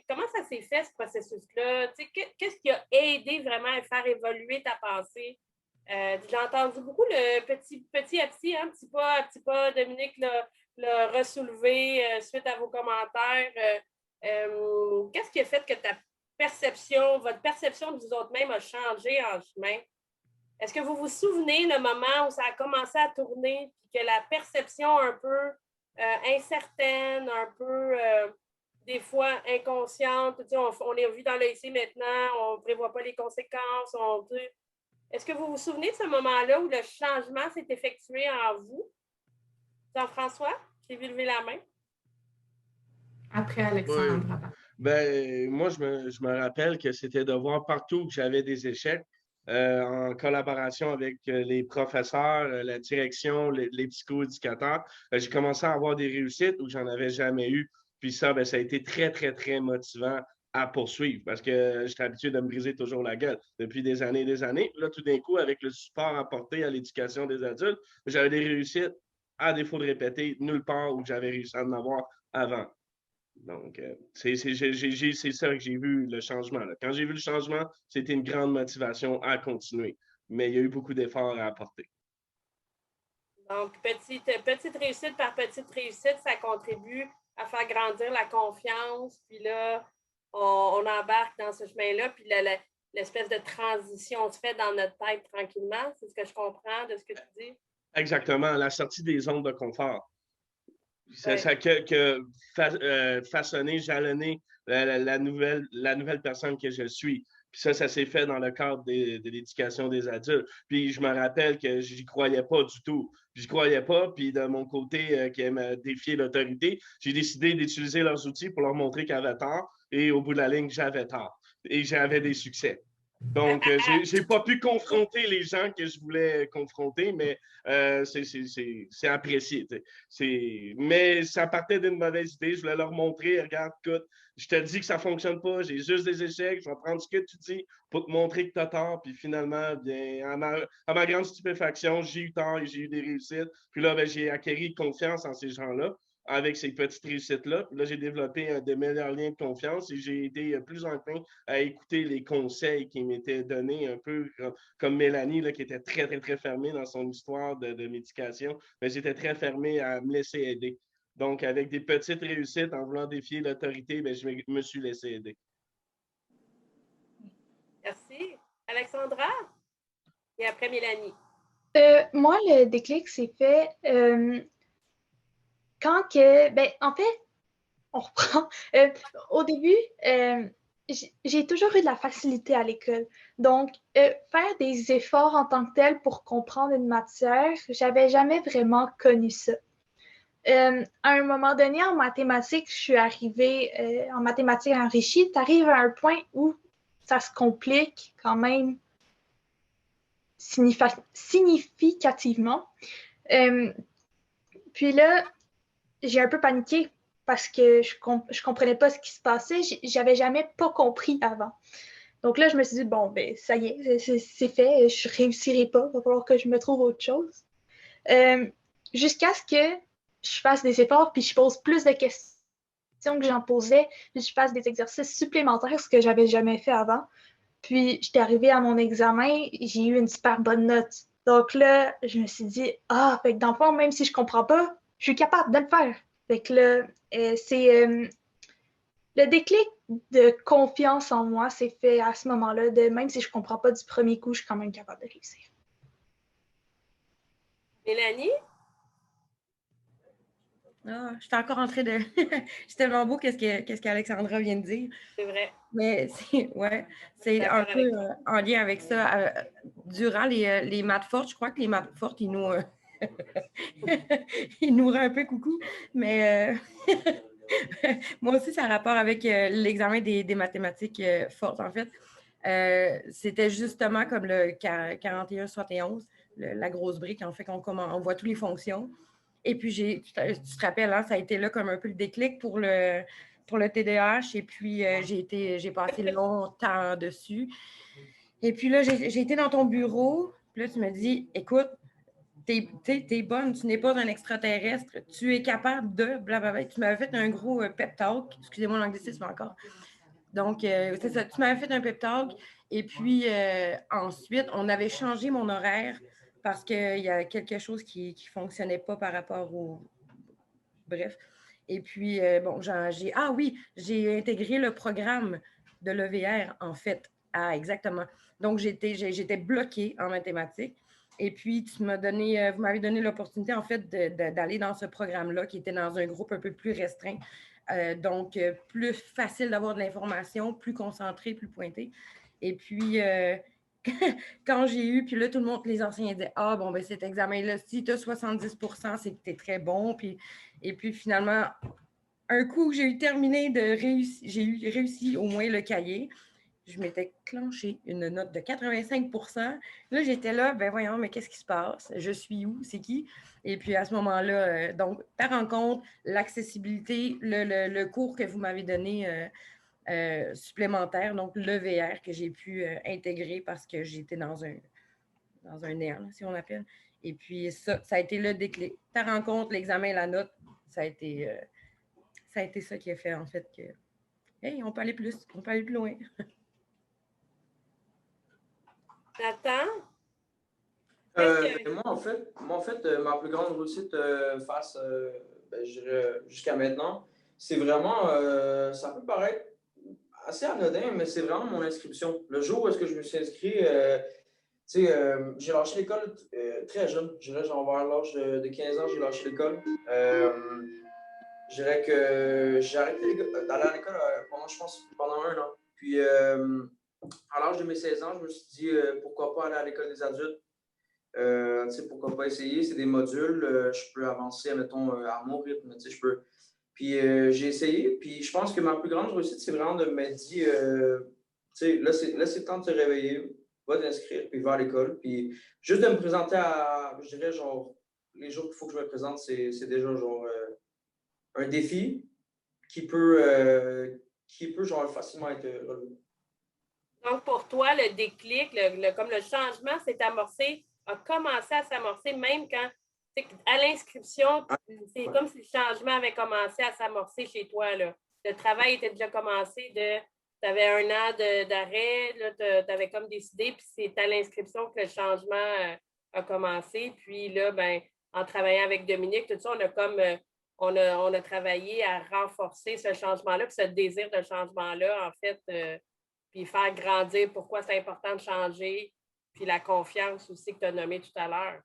Comment ça s'est fait, ce processus-là? Qu'est-ce qui a aidé vraiment à faire évoluer ta pensée? J'ai entendu beaucoup le petit à petit, hein, petit pas, Dominique l'a ressoulevé suite à vos commentaires. Qu'est-ce qui a fait que votre perception de vous autres mêmes a changé en chemin? Est-ce que vous vous souvenez le moment où ça a commencé à tourner et que la perception un peu incertaine, un peu des fois inconsciente, on est vu dans l'EIC maintenant, on ne prévoit pas les conséquences. Est-ce que vous vous souvenez de ce moment-là où le changement s'est effectué en vous? Jean-François, j'ai vu lever la main. Après Alexandre. Ben, moi, je me rappelle que c'était de voir partout que j'avais des échecs. En collaboration avec les professeurs, la direction, les psychoéducateurs, j'ai commencé à avoir des réussites où j'en avais jamais eu. Puis ça, ben, ça a été très, très, très motivant à poursuivre parce que j'étais habitué de me briser toujours la gueule depuis des années et des années. Là, tout d'un coup, avec le support apporté à l'éducation des adultes, j'avais des réussites, à défaut de répéter, nulle part où j'avais réussi à en avoir avant. Donc, c'est ça que j'ai vu le changement. Là. Quand j'ai vu le changement, c'était une grande motivation à continuer. Mais il y a eu beaucoup d'efforts à apporter. Donc, petite réussite par petite réussite, ça contribue à faire grandir la confiance. Puis là, on embarque dans ce chemin-là. Puis l'espèce de transition se fait dans notre tête tranquillement. C'est ce que je comprends de ce que tu dis. Exactement. La sortie des zones de confort. Ça façonner, jalonner la nouvelle personne que je suis. Puis ça s'est fait dans le cadre de l'éducation des adultes. Puis je me rappelle que j'y croyais pas du tout. J'y croyais pas. Puis de mon côté, qui aime défier l'autorité, j'ai décidé d'utiliser leurs outils pour leur montrer qu'ils avaient tort. Et au bout de la ligne, j'avais tort. Et j'avais des succès. Donc, je n'ai pas pu confronter les gens que je voulais confronter, mais c'est apprécié. Mais ça partait d'une mauvaise idée. Je voulais leur montrer, regarde, écoute, je te dis que ça ne fonctionne pas, j'ai juste des échecs, je vais prendre ce que tu dis pour te montrer que tu as tort. Puis finalement, bien, à ma grande stupéfaction, j'ai eu tort et j'ai eu des réussites. Puis là, ben, j'ai acquis confiance en ces gens-là avec ces petites réussites-là. Là, j'ai développé de meilleurs liens de confiance et j'ai été plus enclin à écouter les conseils qui m'étaient donnés, un peu comme Mélanie, là, qui était très, très, très fermée dans son histoire de médication. Mais j'étais très fermé à me laisser aider. Donc, avec des petites réussites, en voulant défier l'autorité, ben, je me suis laissé aider. Merci. Alexandra? Et après, Mélanie. Moi, le déclic s'est fait quand que, ben, en fait, on reprend. Au début, j'ai toujours eu de la facilité à l'école. Donc, faire des efforts en tant que tel pour comprendre une matière, j'avais jamais vraiment connu ça. À un moment donné, en mathématiques, je suis arrivée en mathématiques enrichies. Tu arrives à un point où ça se complique quand même significativement. Puis là, j'ai un peu paniqué parce que je comprenais pas ce qui se passait. J'avais jamais pas compris avant. Donc là, je me suis dit, bon, ben ça y est, c'est fait, je réussirai pas, il va falloir que je me trouve autre chose. Jusqu'à ce que je fasse des efforts puis je pose plus de questions que j'en posais, puis je fasse des exercices supplémentaires, ce que j'avais jamais fait avant. Puis, j'étais arrivée à mon examen, j'ai eu une super bonne note. Donc là, je me suis dit, fait que dans le fond, même si je comprends pas, je suis capable de le faire. Fait que là, c'est le déclic de confiance en moi s'est fait à ce moment-là, de même si je comprends pas du premier coup, je suis quand même capable de réussir. Mélanie? Ah, je suis encore en train de. C'est tellement beau qu'est-ce qu'Alexandra vient de dire. C'est vrai. Mais c'est un peu en lien avec ça. Durant les maths fortes, je crois que les maths fortes, ils nous, ils nous rendent un peu coucou. Mais moi aussi, ça a rapport avec l'examen des mathématiques fortes, en fait. C'était justement comme le 41-71, la grosse brique, en fait, on voit toutes les fonctions. Et puis, tu te rappelles, hein, ça a été là comme un peu le déclic pour le TDAH. Et puis, j'ai passé longtemps dessus. Et puis là, j'ai été dans ton bureau. Puis là, tu me dis, écoute, t'es bonne, tu n'es pas un extraterrestre. Tu es capable de blablabla. Tu m'avais fait un gros pep talk. Excusez-moi l'anglicisme encore. Donc, c'est ça. Tu m'avais fait un pep talk. Et puis, ensuite, on avait changé mon horaire parce qu'il y a quelque chose qui ne fonctionnait pas par rapport au... Bref. Et puis, j'ai intégré le programme de l'EVR, en fait. Ah, exactement. Donc, j'étais bloquée en mathématiques. Et puis, vous m'avez donné l'opportunité, en fait, d'aller dans ce programme-là qui était dans un groupe un peu plus restreint. Donc, plus facile d'avoir de l'information, plus concentré, plus pointé. Et puis, quand j'ai eu, puis là, tout le monde, les enseignants disaient, bon, ben cet examen-là, si tu as 70 %, c'est que tu es très bon. Et puis, finalement, un coup que j'ai eu terminé j'ai réussi au moins le cahier. Je m'étais clenché une note de 85 %. Là, j'étais là, ben voyons, mais qu'est-ce qui se passe? Je suis où? C'est qui? Et puis, à ce moment-là, donc, ta rencontre, l'accessibilité, le cours que vous m'avez donné supplémentaire, donc l'EVR que j'ai pu intégrer parce que j'étais dans un néant, si on appelle. Et puis, ça a été le déclic. Ta rencontre, l'examen, la note, ça a été ça qui a fait, en fait, que, hey, on peut aller plus loin. Nathan? Moi, en fait, ma plus grande réussite jusqu'à maintenant, c'est vraiment, ça peut paraître assez anodin, mais c'est vraiment mon inscription. Le jour où est-ce que je me suis inscrit, j'ai lâché l'école très jeune. Je dirais, genre vers l'âge de 15 ans, j'ai lâché l'école. Je dirais que j'ai arrêté d'aller à l'école pendant 1 an. Puis, à l'âge de mes 16 ans, je me suis dit pourquoi pas aller à l'école des adultes. Pourquoi pas essayer? C'est des modules, je peux avancer, mettons, à mon rythme, je peux. Puis j'ai essayé, puis je pense que ma plus grande réussite, c'est vraiment de me dire, là, c'est le temps de te réveiller, va t'inscrire, puis va à l'école. Puis juste de me présenter à, je dirais, genre, les jours qu'il faut que je me présente, c'est déjà, genre, un défi qui peut genre, facilement être relevé. Donc, pour toi, le déclic, comme le changement a commencé à s'amorcer même quand, à l'inscription, c'est comme si le changement avait commencé à s'amorcer chez toi, là. Le travail était déjà commencé, tu avais 1 an d'arrêt, tu avais comme décidé, puis c'est à l'inscription que le changement a commencé. Puis là, ben, en travaillant avec Dominique, tout ça, on a travaillé à renforcer ce changement-là, puis ce désir de changement-là, en fait, puis faire grandir pourquoi c'est important de changer, puis la confiance aussi que tu as nommé tout à l'heure.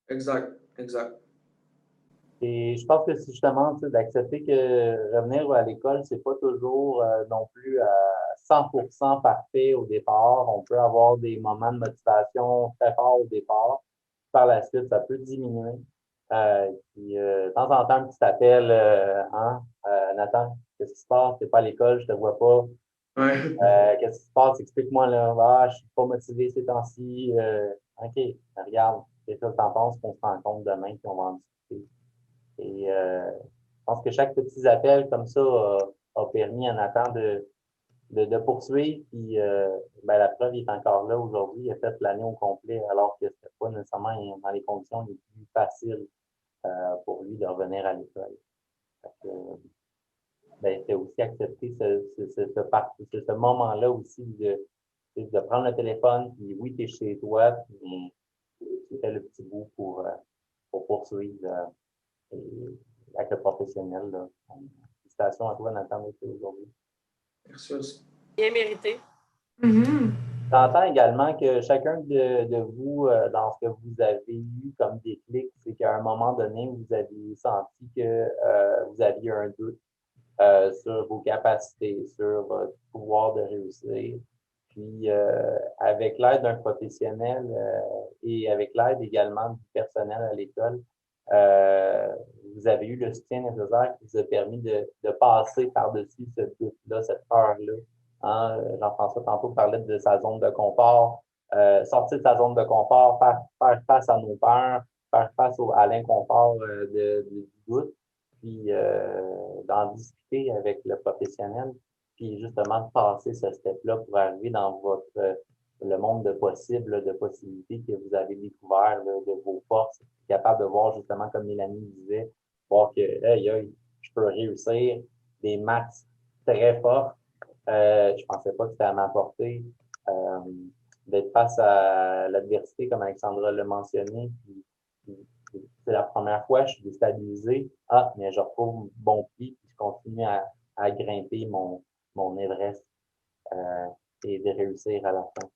Exact. Et je pense que c'est justement d'accepter que revenir à l'école, c'est pas toujours non plus à 100% parfait au départ. On peut avoir des moments de motivation très forts au départ. Par la suite, ça peut diminuer. Puis, de temps en temps, un petit appel, Nathan, qu'est-ce qui se passe? T'es pas à l'école, je te vois pas. Ouais. Qu'est-ce qui se passe? Explique-moi là. Je suis pas motivé ces temps-ci. OK, regarde, c'est ça que t'en penses qu'on se rencontre demain puis on va en discuter. Et je pense que chaque petit appel comme ça a permis à Nathan de poursuivre. Puis la preuve est encore là aujourd'hui. Il a fait l'année au complet alors que c'était pas nécessairement dans les conditions les plus faciles pour lui de revenir à l'école. C'est aussi accepter ce moment-là aussi de prendre le téléphone, puis oui, tu es chez toi, mais tu fais le petit bout pour poursuivre avec le professionnel. Là. Félicitations à toi, Nathan, d'être aujourd'hui. Merci aussi. Bien mérité. J'entends également que chacun de vous, dans ce que vous avez eu comme déclic, c'est qu'à un moment donné, vous aviez senti que vous aviez un doute sur vos capacités, sur votre pouvoir de réussir. Puis, avec l'aide d'un professionnel et avec l'aide également du personnel à l'école, vous avez eu le soutien nécessaire qui vous a permis de passer par-dessus ce doute-là, cette peur-là. Hein? Jean-François, tantôt, parlait de sa zone de confort. Sortir de sa zone de confort, faire face à nos peurs, faire face à l'inconfort du doute, puis d'en discuter avec le professionnel, puis justement de passer ce step-là pour arriver dans le monde de possibles, de possibilités que vous avez découvert, là, de vos forces, capable de voir justement, comme Mélanie disait, voir que je peux réussir des maths très forts. Je pensais pas que c'était à ma portée. D'être face à l'adversité, comme Alexandra l'a mentionné, puis c'est la première fois, je suis déstabilisé. Mais je retrouve bon pied, puis je continue à grimper mon Everest et de réussir à la fin.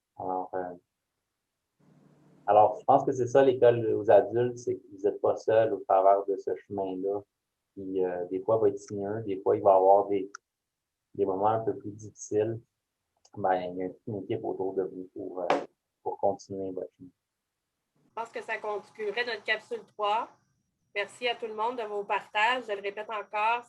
Alors, je pense que c'est ça l'école aux adultes, c'est que vous n'êtes pas seul au travers de ce chemin-là. Puis des fois, il va être sinueux, des fois, il va y avoir des moments un peu plus difficiles. Il y a une équipe autour de vous pour continuer votre chemin. Je pense que ça conclurait notre capsule 3. Merci à tout le monde de vos partages. Je le répète encore,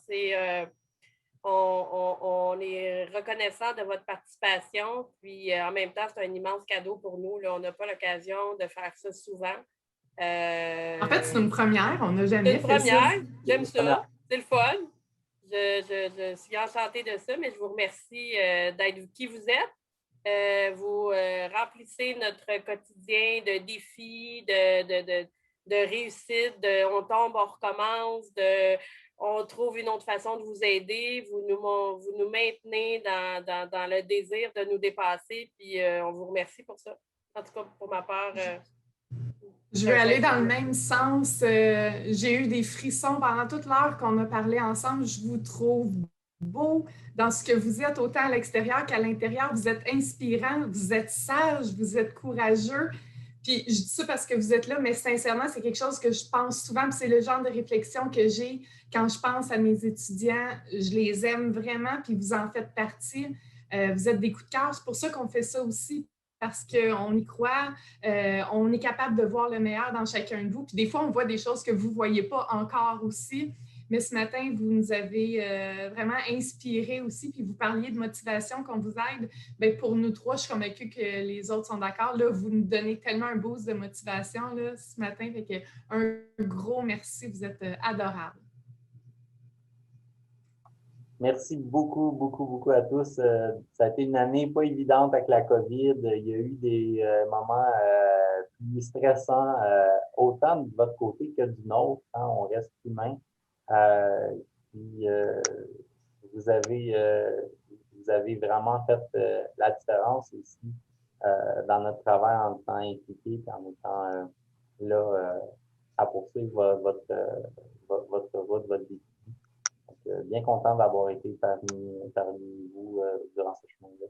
on est reconnaissant de votre participation. Puis en même temps, c'est un immense cadeau pour nous. Là. On n'a pas l'occasion de faire ça souvent. En fait, c'est une première. On n'a jamais fait ça. C'est une première. J'aime ça. C'est le fun. Je suis enchantée de ça, mais je vous remercie d'être qui vous êtes. Vous remplissez notre quotidien de défis, de réussite, on tombe, on recommence, on trouve une autre façon de vous aider. Vous nous maintenez dans le désir de nous dépasser, puis on vous remercie pour ça. En tout cas, pour ma part. Je veux aller dans le même sens. J'ai eu des frissons pendant toute l'heure qu'on a parlé ensemble. Je vous trouve beau dans ce que vous êtes, autant à l'extérieur qu'à l'intérieur. Vous êtes inspirant, vous êtes sage, vous êtes courageux. Puis je dis ça parce que vous êtes là, mais sincèrement, c'est quelque chose que je pense souvent. Puis c'est le genre de réflexion que j'ai quand je pense à mes étudiants. Je les aime vraiment, puis vous en faites partie. Vous êtes des coups de cœur. C'est pour ça qu'on fait ça aussi, parce qu'on y croit. On est capable de voir le meilleur dans chacun de vous. Puis des fois, on voit des choses que vous ne voyez pas encore aussi. Mais ce matin, vous nous avez vraiment inspirés aussi, puis vous parliez de motivation, qu'on vous aide. Bien, pour nous trois, je suis convaincue que les autres sont d'accord. Là, vous nous donnez tellement un boost de motivation là, ce matin. Fait que un gros merci, vous êtes adorables. Merci beaucoup, beaucoup, beaucoup à tous. Ça a été une année pas évidente avec la COVID. Il y a eu des moments plus stressants, autant de votre côté que du nôtre. Hein, on reste humain. Puis, vous avez vraiment fait la différence aussi dans notre travail en étant impliqué et en étant là à poursuivre votre route, votre défi. Donc, bien content d'avoir été parmi vous durant ce chemin-là.